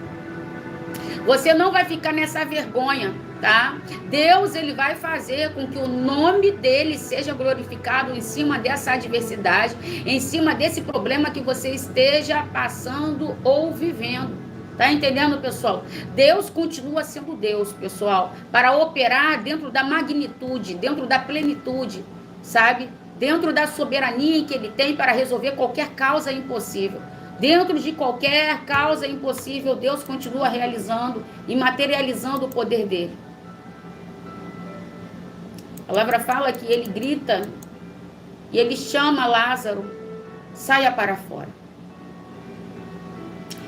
Você não vai ficar nessa vergonha, tá? Deus, ele vai fazer com que o nome dele seja glorificado em cima dessa adversidade, em cima desse problema que você esteja passando ou vivendo. Tá entendendo, pessoal? Deus continua sendo Deus, pessoal, para operar dentro da magnitude, dentro da plenitude, sabe? Dentro da soberania que ele tem para resolver qualquer causa impossível. Dentro de qualquer causa impossível, Deus continua realizando e materializando o poder dele. A palavra fala que ele grita e ele chama Lázaro, saia para fora.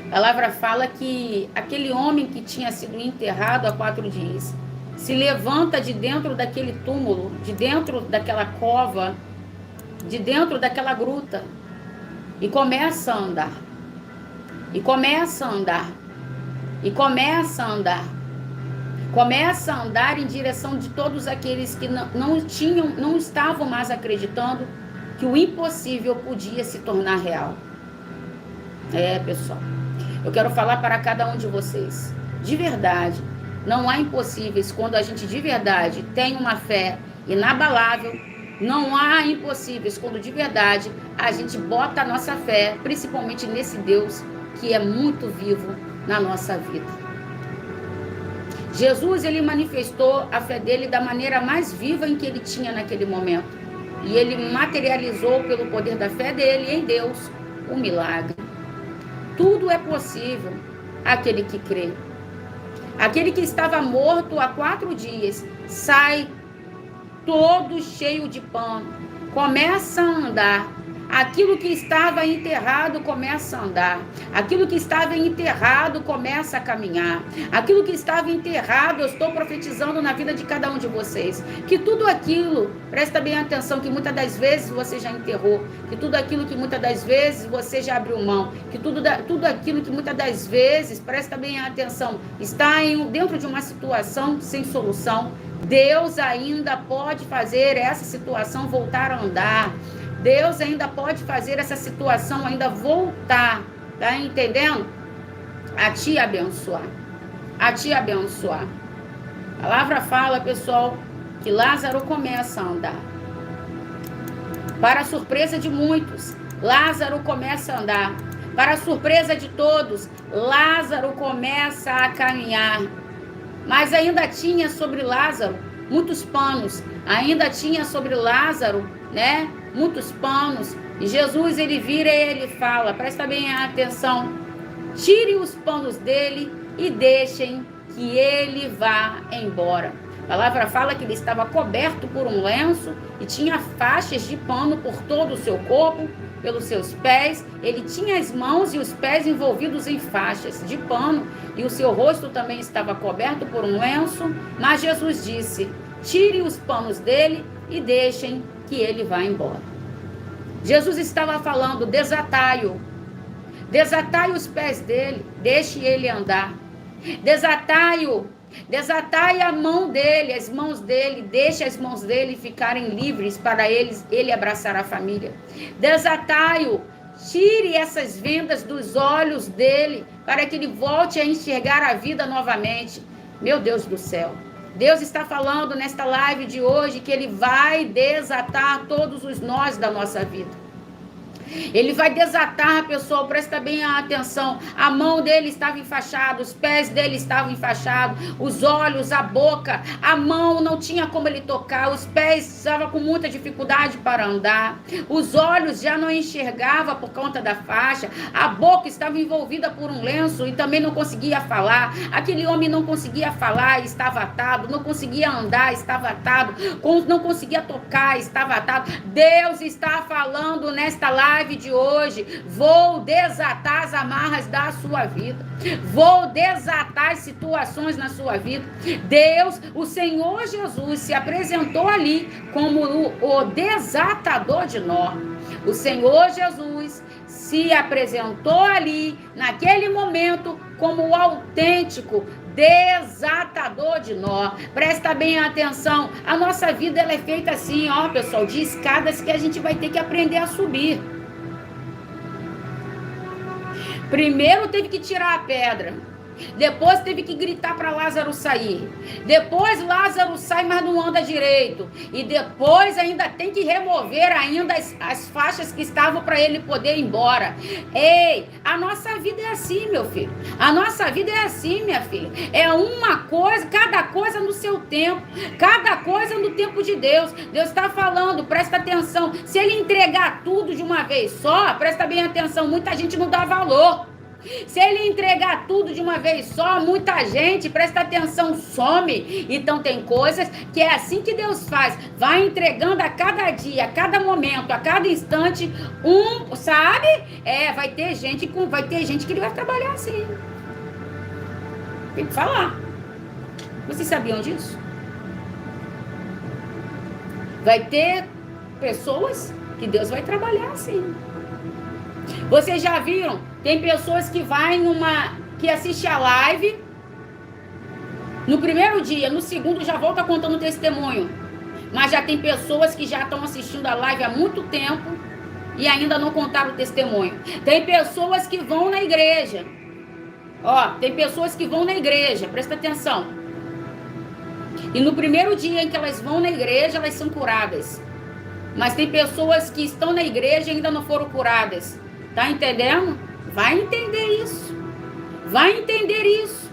A palavra fala que aquele homem que tinha sido enterrado há 4 dias se levanta de dentro daquele túmulo, de dentro daquela cova, de dentro daquela gruta, e começa a andar. E começa a andar. E começa a andar. Começa a andar em direção de todos aqueles que não estavam mais acreditando que o impossível podia se tornar real. Pessoal, eu quero falar para cada um de vocês. De verdade, não há impossíveis quando a gente de verdade tem uma fé inabalável. Não há impossíveis quando de verdade a gente bota a nossa fé, principalmente nesse Deus que é muito vivo na nossa vida. Jesus, ele manifestou a fé dele da maneira mais viva em que ele tinha naquele momento. E ele materializou pelo poder da fé dele em Deus o milagre. Tudo é possível àquele que crê. Aquele que estava morto há 4 dias sai todo cheio de pano, começa a andar. Aquilo que estava enterrado começa a andar. Aquilo que estava enterrado começa a caminhar. Aquilo que estava enterrado, eu estou profetizando na vida de cada um de vocês. Que tudo aquilo, presta bem atenção, que muitas das vezes você já enterrou. Que tudo aquilo que muitas das vezes você já abriu mão. Que tudo aquilo que muitas das vezes, presta bem atenção, está dentro de uma situação sem solução. Deus ainda pode fazer essa situação voltar a andar. Deus ainda pode fazer essa situação ainda voltar, tá entendendo? A te abençoar. A te abençoar. A palavra fala, pessoal, que Lázaro começa a andar. Para a surpresa de muitos, Lázaro começa a andar. Para a surpresa de todos, Lázaro começa a caminhar. Mas ainda tinha sobre Lázaro muitos panos. Ainda tinha sobre Lázaro, né? Muitos panos. E Jesus, ele vira e ele fala, presta bem atenção, tire os panos dele e deixem que ele vá embora. A palavra fala que ele estava coberto por um lenço e tinha faixas de pano por todo o seu corpo, pelos seus pés. Ele tinha as mãos e os pés envolvidos em faixas de pano e o seu rosto também estava coberto por um lenço. Mas Jesus disse, tire os panos dele e deixem que ele vá embora. Jesus estava falando, desatai-o. Desatai os pés dele, deixe ele andar. Desatai-o. Desatai a mão dele, as mãos dele, deixe as mãos dele ficarem livres para ele abraçar a família. Desatai-o. Tire essas vendas dos olhos dele para que ele volte a enxergar a vida novamente. Meu Deus do céu. Deus está falando nesta live de hoje que ele vai desatar todos os nós da nossa vida. Ele vai desatar, pessoal, presta bem atenção. A mão dele estava enfaixada, os pés dele estavam enfaixados, os olhos, a boca, a mão não tinha como ele tocar, os pés estavam com muita dificuldade para andar, os olhos já não enxergava por conta da faixa, a boca estava envolvida por um lenço e também não conseguia falar. Aquele homem não conseguia falar, estava atado, não conseguia andar, estava atado, não conseguia tocar, estava atado. Deus está falando nesta live de hoje, vou desatar as amarras da sua vida, vou desatar as situações na sua vida. Deus, o Senhor Jesus se apresentou ali como o desatador de nó. O Senhor Jesus se apresentou ali naquele momento como o autêntico desatador de nó. Presta bem atenção, a nossa vida ela é feita assim, ó, pessoal, de escadas que a gente vai ter que aprender a subir. Primeiro teve que tirar a pedra, depois teve que gritar para Lázaro sair, depois Lázaro sai, mas não anda direito, e depois ainda tem que remover ainda as faixas que estavam para ele poder ir embora. Ei, a nossa vida é assim, meu filho, a nossa vida é assim, minha filha, é uma coisa, cada coisa no seu tempo, cada coisa no tempo de Deus. Deus está falando, presta atenção, se ele entregar tudo de uma vez só, presta bem atenção, muita gente não dá valor. Se ele entregar tudo de uma vez só, muita gente, presta atenção, some. Então tem coisas que é assim que Deus faz, vai entregando a cada dia, a cada momento, a cada instante, sabe? Vai ter gente que ele vai trabalhar assim. Tem que falar. Vocês sabiam disso? Vai ter pessoas que Deus vai trabalhar assim. Vocês já viram? Tem pessoas que que assiste a live, no primeiro dia, no segundo já volta contando testemunho. Mas já tem pessoas que já estão assistindo a live há muito tempo e ainda não contaram o testemunho. Tem pessoas que vão na igreja. Tem pessoas que vão na igreja, presta atenção. E no primeiro dia em que elas vão na igreja, elas são curadas. Mas tem pessoas que estão na igreja e ainda não foram curadas. Tá entendendo? Vai entender isso. Vai entender isso.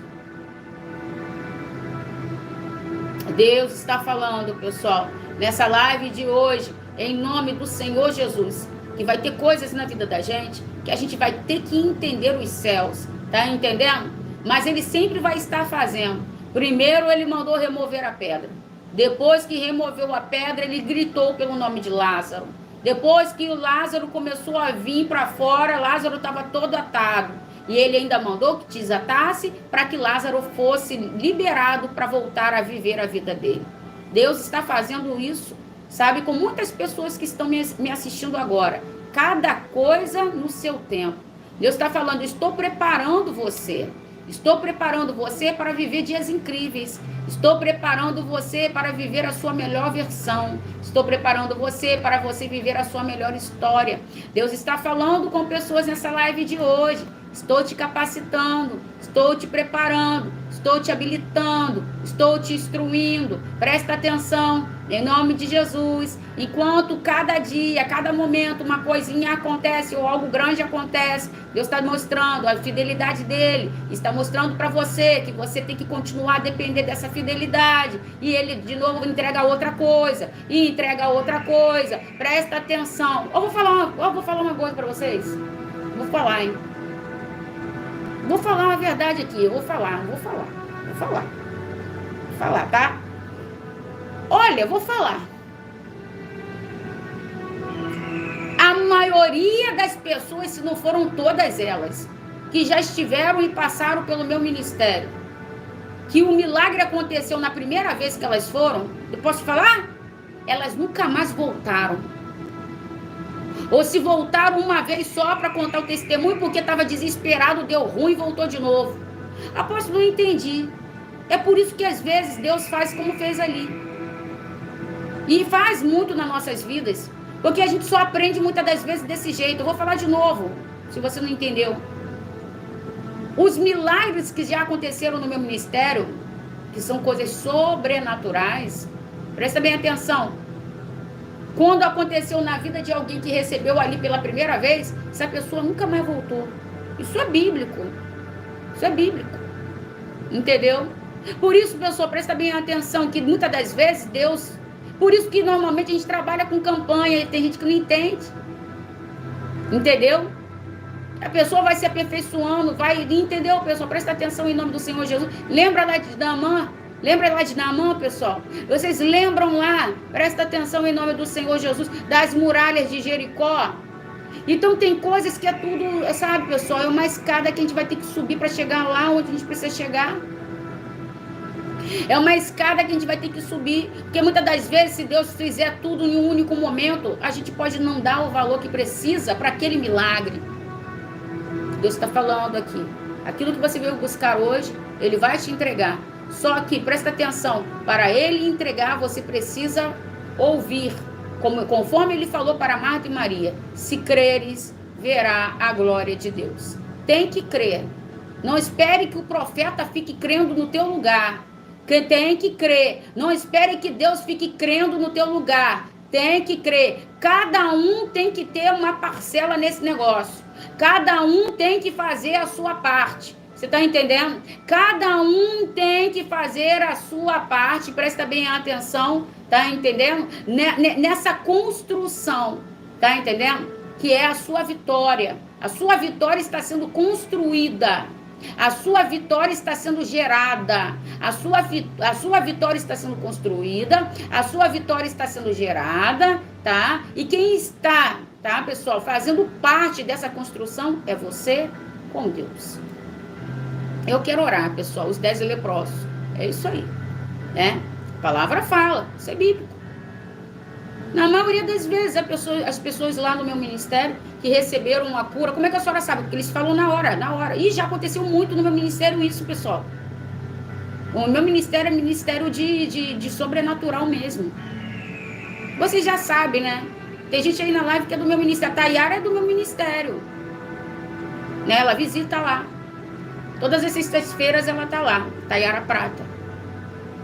Deus está falando, pessoal, nessa live de hoje, em nome do Senhor Jesus, que vai ter coisas na vida da gente que a gente vai ter que entender os céus. Tá entendendo? Mas ele sempre vai estar fazendo. Primeiro ele mandou remover a pedra. Depois que removeu a pedra, ele gritou pelo nome de Lázaro. Depois que o Lázaro começou a vir para fora, Lázaro estava todo atado. E ele ainda mandou que desatasse para que Lázaro fosse liberado para voltar a viver a vida dele. Deus está fazendo isso, sabe, com muitas pessoas que estão me assistindo agora. Cada coisa no seu tempo. Deus está falando, estou preparando você. Estou preparando você para viver dias incríveis. Estou preparando você para viver a sua melhor versão. Estou preparando você para você viver a sua melhor história. Deus está falando com pessoas nessa live de hoje. Estou te capacitando, estou te preparando, estou te habilitando, estou te instruindo. Presta atenção, em nome de Jesus. Enquanto cada dia, cada momento, uma coisinha acontece ou algo grande acontece, Deus está mostrando a fidelidade dele. Está mostrando para você que você tem que continuar a depender dessa fidelidade. E ele, de novo, entrega outra coisa. E entrega outra coisa. Presta atenção. Eu vou falar uma coisa para vocês. Vou falar, hein? Vou falar uma verdade aqui, eu vou falar, tá? Olha, vou falar. A maioria das pessoas, se não foram todas elas, que já estiveram e passaram pelo meu ministério, que o milagre aconteceu na primeira vez que elas foram, eu posso falar? Elas nunca mais voltaram. Ou se voltaram uma vez só para contar o testemunho porque estava desesperado, deu ruim e voltou de novo. Apóstolo, não entendi. É por isso que às vezes Deus faz como fez ali. E faz muito nas nossas vidas. Porque a gente só aprende muitas das vezes desse jeito. Eu vou falar de novo, se você não entendeu. Os milagres que já aconteceram no meu ministério, que são coisas sobrenaturais, presta bem atenção. Quando aconteceu na vida de alguém que recebeu ali pela primeira vez, essa pessoa nunca mais voltou. Isso é bíblico. Isso é bíblico. Entendeu? Por isso, pessoal, presta bem atenção que muitas das vezes Deus... Por isso que normalmente a gente trabalha com campanha e tem gente que não entende. Entendeu? A pessoa vai se aperfeiçoando, vai... Entendeu, pessoal? Presta atenção em nome do Senhor Jesus. Lembra lá de Naamã? Lembra lá de Naamã, pessoal? Vocês lembram lá, presta atenção em nome do Senhor Jesus, das muralhas de Jericó? Então tem coisas que é tudo, sabe, pessoal, é uma escada que a gente vai ter que subir para chegar lá onde a gente precisa chegar. É uma escada que a gente vai ter que subir, porque muitas das vezes, se Deus fizer tudo em um único momento, a gente pode não dar o valor que precisa para aquele milagre. Deus está falando aqui. Aquilo que você veio buscar hoje, Ele vai te entregar. Só que, presta atenção, para Ele entregar, você precisa ouvir, conforme Ele falou para Marta e Maria, se creres, verá a glória de Deus. Tem que crer. Não espere que o profeta fique crendo no teu lugar. Tem que crer. Não espere que Deus fique crendo no teu lugar. Tem que crer. Cada um tem que ter uma parcela nesse negócio. Cada um tem que fazer a sua parte. Você está entendendo? Cada um tem que fazer a sua parte. Presta bem atenção. Tá entendendo? Nessa construção. Tá entendendo? Que é a sua vitória. A sua vitória está sendo construída. A sua vitória está sendo gerada. A sua vitória está sendo construída. A sua vitória está sendo gerada. Tá? E quem está, tá, pessoal, fazendo parte dessa construção é você com Deus. Eu quero orar, pessoal, os 10 leprosos. É isso aí, né? A palavra fala, isso é bíblico. Na maioria das vezes, as pessoas lá no meu ministério que receberam a cura, como é que a senhora sabe? Porque eles falam na hora. E já aconteceu muito no meu ministério isso, pessoal. O meu ministério é ministério de sobrenatural mesmo. Vocês já sabem, né? Tem gente aí na live que é do meu ministério. A Tayara é do meu ministério. Né? Ela visita lá. Todas as sextas-feiras ela tá lá, Tayara Prata.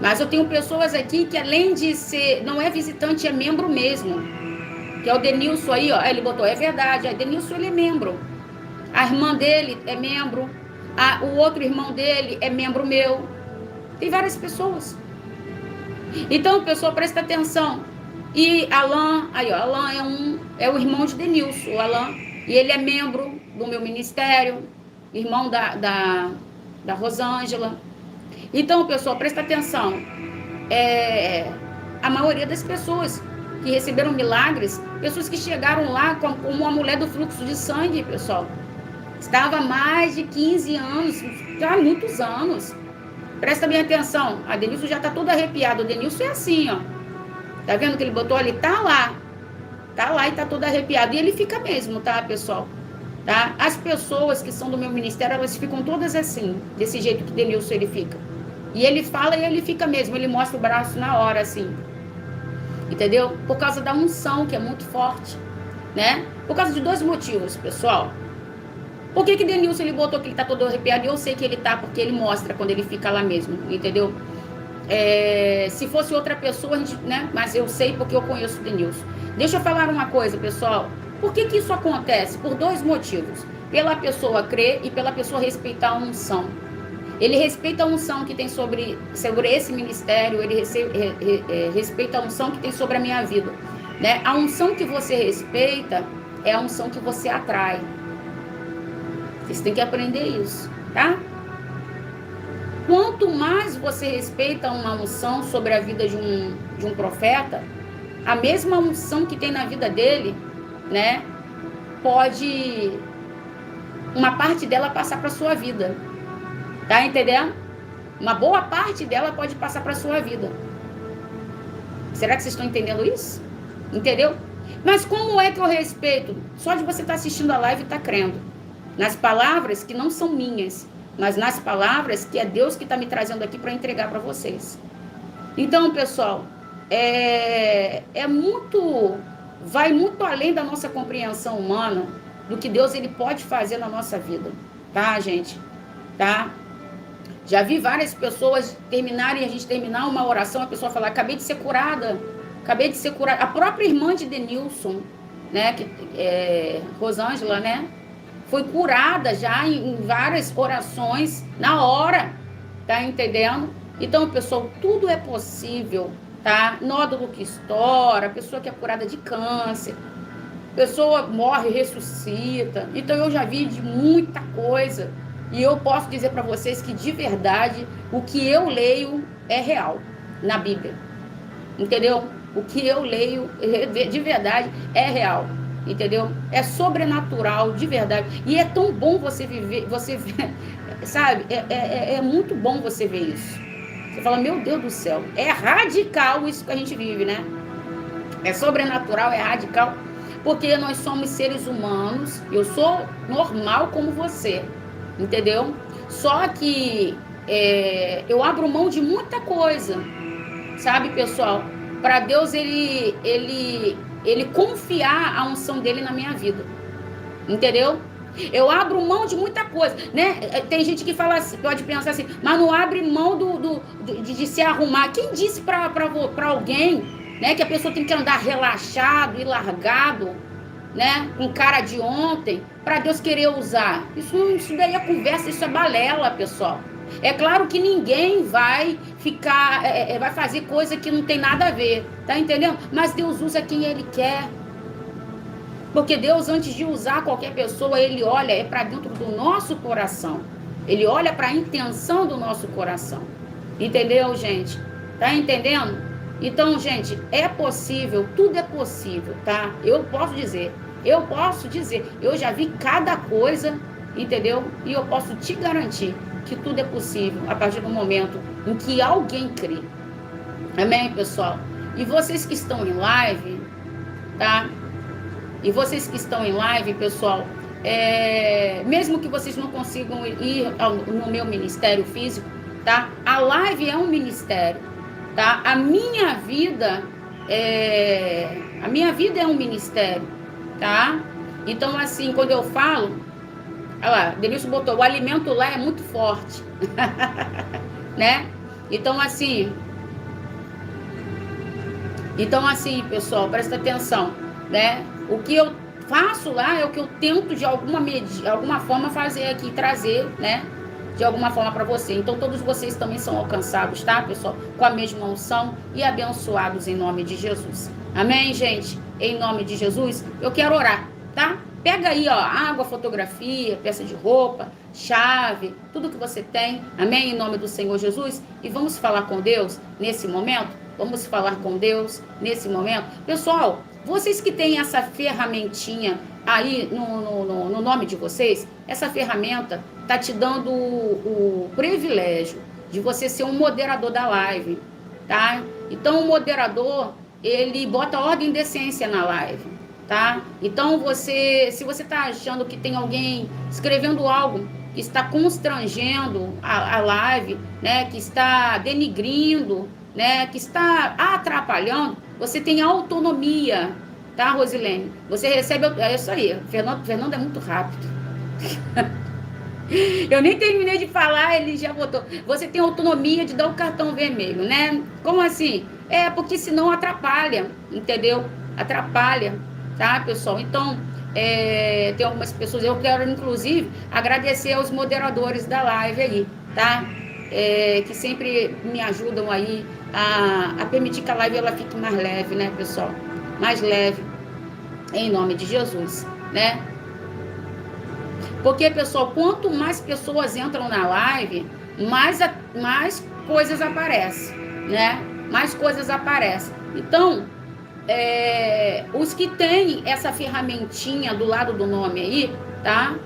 Mas eu tenho pessoas aqui que além de ser, não é visitante, é membro mesmo. Que é o Denilson aí, ó. Ele botou, é verdade, o Denilson ele é membro. A irmã dele é membro. O outro irmão dele é membro meu. Tem várias pessoas. Então, pessoal, presta atenção. E Alan, aí ó, Alan é o irmão de Denilson, o Alan. E ele é membro do meu ministério. Irmão da Rosângela. Então, pessoal, presta atenção. A maioria das pessoas que receberam milagres, pessoas que chegaram lá como a mulher do fluxo de sangue, pessoal. Estava há mais de 15 anos, já há muitos anos. Presta bem atenção. A Denilson já está toda arrepiada. O Denilson é assim, ó. Tá vendo que ele botou ali? Tá lá. Tá lá e tá todo arrepiado. E ele fica mesmo, tá, pessoal? Tá? As pessoas que são do meu ministério, elas ficam todas assim, desse jeito que o Denilson ele fica. E ele fala e ele fica mesmo. Ele mostra o braço na hora, assim. Entendeu? Por causa da unção, que é muito forte, né? Por causa de 2 motivos, pessoal. Por que Denilson ele botou que ele tá todo arrepiado? E eu sei que ele tá, porque ele mostra quando ele fica lá mesmo, entendeu? Se fosse outra pessoa, a gente, né? Mas eu sei porque eu conheço o Denilson. Deixa eu falar uma coisa, pessoal. Por que isso acontece? Por 2 motivos. Pela pessoa crer e pela pessoa respeitar a unção. Ele respeita a unção que tem sobre esse ministério, ele respeita a unção que tem sobre a minha vida, né? A unção que você respeita é a unção que você atrai. Vocês têm que aprender isso, tá? Quanto mais você respeita uma unção sobre a vida de um profeta, a mesma unção que tem na vida dele, né? Pode uma parte dela passar para sua vida. Tá entendendo? Uma boa parte dela pode passar para sua vida. Será que vocês estão entendendo isso? Entendeu? Mas como é que eu respeito? Só de você estar assistindo a live e estar crendo. Nas palavras que não são minhas, mas nas palavras que é Deus que está me trazendo aqui para entregar para vocês. Então, pessoal, vai muito além da nossa compreensão humana do que Deus ele pode fazer na nossa vida. Tá, gente? Tá? Já vi várias pessoas a gente terminar uma oração, a pessoa falar, acabei de ser curada. A própria irmã de Denilson, né, Rosângela, né, foi curada já em várias orações, na hora, tá entendendo? Então, pessoal, tudo é possível, tá? Nódulo que estoura, pessoa que é curada de câncer, pessoa morre, ressuscita. Então, eu já vi de muita coisa. E eu posso dizer para vocês que, de verdade, o que eu leio é real na Bíblia. Entendeu? O que eu leio, de verdade, é real. Entendeu? É sobrenatural, de verdade. E é tão bom você viver, sabe? É muito bom você ver isso. Você fala, meu Deus do céu, é radical isso que a gente vive, né? É sobrenatural, é radical. Porque nós somos seres humanos, eu sou normal como você. Entendeu? Só que eu abro mão de muita coisa, sabe, pessoal? Para Deus ele confiar a unção dele na minha vida, entendeu? Eu abro mão de muita coisa, né? Tem gente que fala assim, pode pensar assim, mas não abre mão de se arrumar. Quem disse para alguém, né, que a pessoa tem que andar relaxado e largado, né, com cara de ontem, para Deus querer usar? Isso daí é conversa, isso é balela, pessoal. É claro que ninguém vai ficar, vai fazer coisa que não tem nada a ver, tá entendendo? Mas Deus usa quem Ele quer. Porque Deus, antes de usar qualquer pessoa, Ele olha para dentro do nosso coração. Ele olha para a intenção do nosso coração. Entendeu, gente? Tá entendendo? Então, gente, é possível, tudo é possível, tá? Eu posso dizer, eu já vi cada coisa, entendeu? E eu posso te garantir que tudo é possível a partir do momento em que alguém crê. Amém, pessoal? E vocês que estão em live, tá? E vocês que estão em live, pessoal, mesmo que vocês não consigam ir no meu ministério físico, tá? A live é um ministério, tá? A minha vida é um ministério, tá? Então, assim, quando eu falo, olha lá, Denilson botou, o alimento lá é muito forte, né? Então, assim, pessoal, presta atenção, né? O que eu faço lá é o que eu tento de alguma forma fazer aqui, trazer, né? De alguma forma para você. Então, todos vocês também são alcançados, tá, pessoal? Com a mesma unção e abençoados em nome de Jesus. Amém, gente? Em nome de Jesus, eu quero orar, tá? Pega aí, ó, água, fotografia, peça de roupa, chave, tudo que você tem, amém? Em nome do Senhor Jesus. E vamos falar com Deus nesse momento? Vamos falar com Deus nesse momento? Pessoal, vocês que têm essa ferramentinha aí no nome de vocês, essa ferramenta tá te dando o privilégio de você ser um moderador da live, tá? Então, o moderador, ele bota ordem e decência na live, tá? Então, se você tá achando que tem alguém escrevendo algo que está constrangendo a live, né? Que está denigrindo, né? Que está atrapalhando, você tem autonomia, tá, Rosilene? Você recebe... É isso aí, Fernando é muito rápido. Eu nem terminei de falar, ele já botou. Você tem autonomia de dar o cartão vermelho, né? Como assim? É, porque senão atrapalha, entendeu? Atrapalha, tá, pessoal? Então, tem algumas pessoas, eu quero, inclusive, agradecer aos moderadores da live aí, tá? Que sempre me ajudam aí a permitir que a live ela fique mais leve, né, pessoal? Mais leve, em nome de Jesus, né? Porque, pessoal, quanto mais pessoas entram na live, mais coisas aparecem, né? Mais coisas aparecem. Então, os que têm essa ferramentinha do lado do nome aí, tá?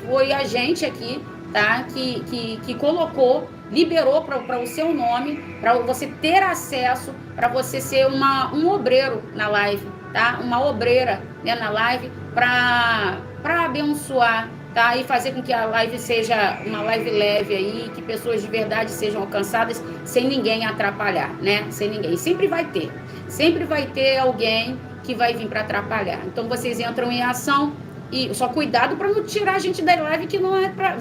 Foi a gente aqui, tá? Que colocou, liberou para o seu nome, para você ter acesso, para você ser um obreiro na live, tá? Uma obreira, né, na live, para abençoar, tá? E fazer com que a live seja uma live leve aí, que pessoas de verdade sejam alcançadas sem ninguém atrapalhar, né? Sem ninguém. Sempre vai ter alguém que vai vir para atrapalhar. Então vocês entram em ação e só cuidado para não tirar a gente da live, que não é para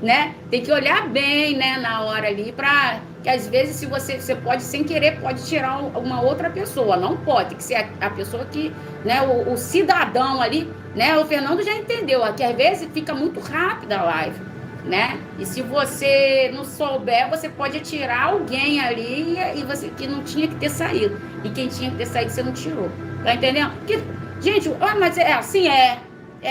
né? Tem que olhar bem, né, na hora ali, para que às vezes se você pode sem querer pode tirar uma outra pessoa, não pode, tem que ser a pessoa que, né, o cidadão ali, né? O Fernando já entendeu, que às vezes fica muito rápida a live, né? E se você não souber, você pode tirar alguém ali e você que não tinha que ter saído, e quem tinha que ter saído você não tirou, tá entendendo? Porque, gente, mas é assim, é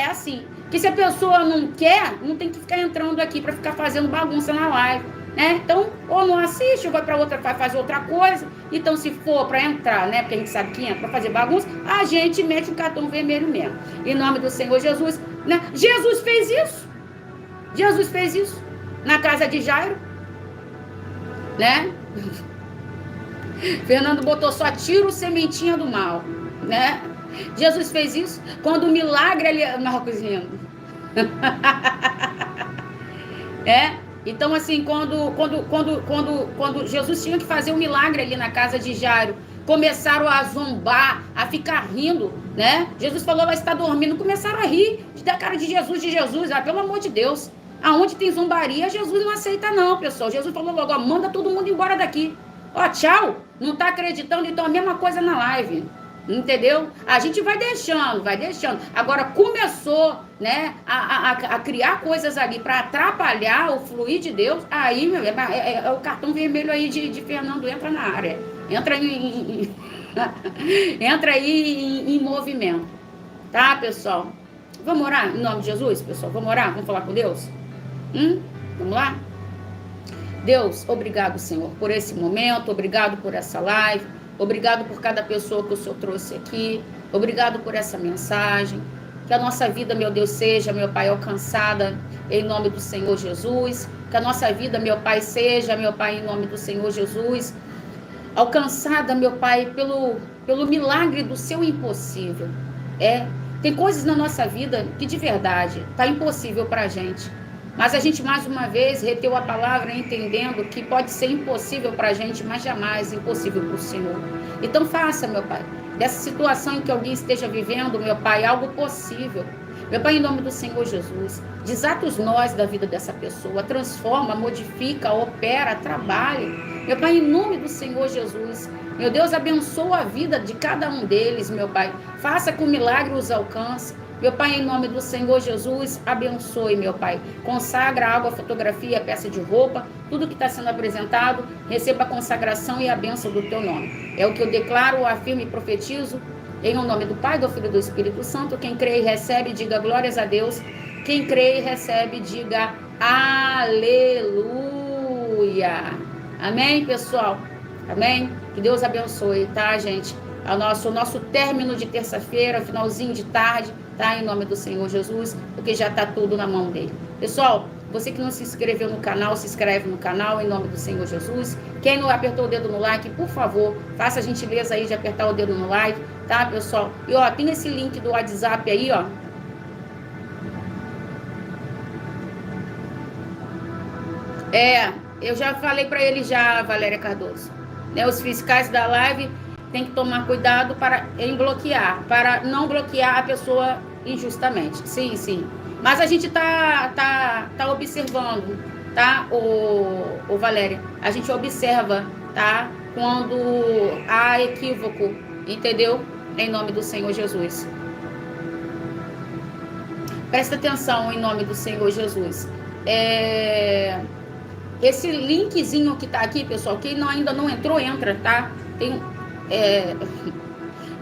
assim. Que se a pessoa não quer, não tem que ficar entrando aqui para ficar fazendo bagunça na live, né? Então, ou não assiste, ou vai para outra, vai fazer outra coisa. Então, se for para entrar, né? Porque a gente sabe que entra para fazer bagunça, a gente mete um cartão vermelho mesmo. Em nome do Senhor Jesus, né? Jesus fez isso. Jesus fez isso na casa de Jairo, né? Fernando botou só tira o sementinha do mal, né? Jesus fez isso quando o milagre ali, Marcos rindo. Então assim, quando Jesus tinha que fazer um milagre ali na casa de Jairo, começaram a zombar, a ficar rindo, né? Jesus falou, ela está dormindo, começaram a rir da cara de Jesus, pelo amor de Deus. Aonde tem zombaria, Jesus não aceita não, pessoal. Jesus falou logo, ó, manda todo mundo embora daqui. Ó, tchau, não tá acreditando, então a mesma coisa na live. Entendeu? A gente vai deixando. Agora começou, né, a criar coisas ali para atrapalhar o fluir de Deus. Aí, meu, é o cartão vermelho aí de Fernando, entra na área. Entra aí em movimento. Tá, pessoal? Vamos orar em nome de Jesus, pessoal? Vamos orar? Vamos falar com Deus? Vamos lá? Deus, obrigado, Senhor, por esse momento. Obrigado por essa live. Obrigado por cada pessoa que o Senhor trouxe aqui. Obrigado por essa mensagem. Que a nossa vida, meu Deus, seja, meu Pai, alcançada em nome do Senhor Jesus. Que a nossa vida, meu Pai, seja, meu Pai, em nome do Senhor Jesus, alcançada, meu Pai, pelo milagre do seu impossível. Tem coisas na nossa vida que de verdade tá impossível pra gente. Mas a gente, mais uma vez, reteu a palavra entendendo que pode ser impossível para a gente, mas jamais impossível para o Senhor. Então faça, meu Pai, dessa situação em que alguém esteja vivendo, meu Pai, algo possível. Meu Pai, em nome do Senhor Jesus, desata os nós da vida dessa pessoa, transforma, modifica, opera, trabalha. Meu Pai, em nome do Senhor Jesus, meu Deus, abençoa a vida de cada um deles, meu Pai. Faça que o milagre os alcance. Meu Pai, em nome do Senhor Jesus, abençoe, meu Pai. Consagra a água, a fotografia, a peça de roupa, tudo que está sendo apresentado, receba a consagração e a bênção do teu nome. É o que eu declaro, afirmo e profetizo Em nome do Pai, do Filho e do Espírito Santo. Quem crê e recebe, diga glórias a Deus. Quem crê e recebe, diga aleluia. Amém, pessoal? Amém? Que Deus abençoe, tá, gente? O nosso término de terça-feira, finalzinho de tarde, tá? Em nome do Senhor Jesus, porque já tá tudo na mão dele. Pessoal, você que não se inscreveu no canal, se inscreve no canal, em nome do Senhor Jesus. Quem não apertou o dedo no like, por favor, faça a gentileza aí de apertar o dedo no like, tá, pessoal? E, ó, tem esse link do WhatsApp aí, ó. Eu já falei para ele já, Valéria Cardoso. Né, os fiscais da live têm que tomar cuidado em bloquear, para não bloquear a pessoa injustamente. Sim, sim. Mas a gente tá observando, tá, o Valéria? A gente observa, tá? Quando há equívoco, entendeu? Em nome do Senhor Jesus. Presta atenção em nome do Senhor Jesus. Esse linkzinho que tá aqui, pessoal, quem ainda não entrou, entra, tá?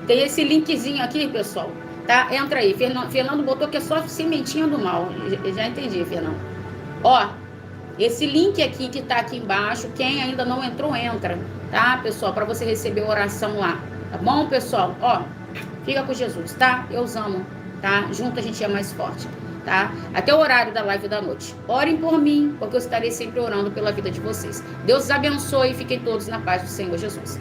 Tem esse linkzinho aqui, pessoal, tá? Entra aí. Fernando botou que é só sementinha do mal. Já entendi, Fernando. Ó, esse link aqui que tá aqui embaixo, quem ainda não entrou, entra, tá, pessoal? Para você receber a oração lá, tá bom, pessoal? Ó, fica com Jesus, tá? Eu os amo, tá? Junto a gente é mais forte. Tá? Até o horário da live da noite. Orem por mim, porque eu estarei sempre orando pela vida de vocês. Deus os abençoe e fiquem todos na paz do Senhor Jesus.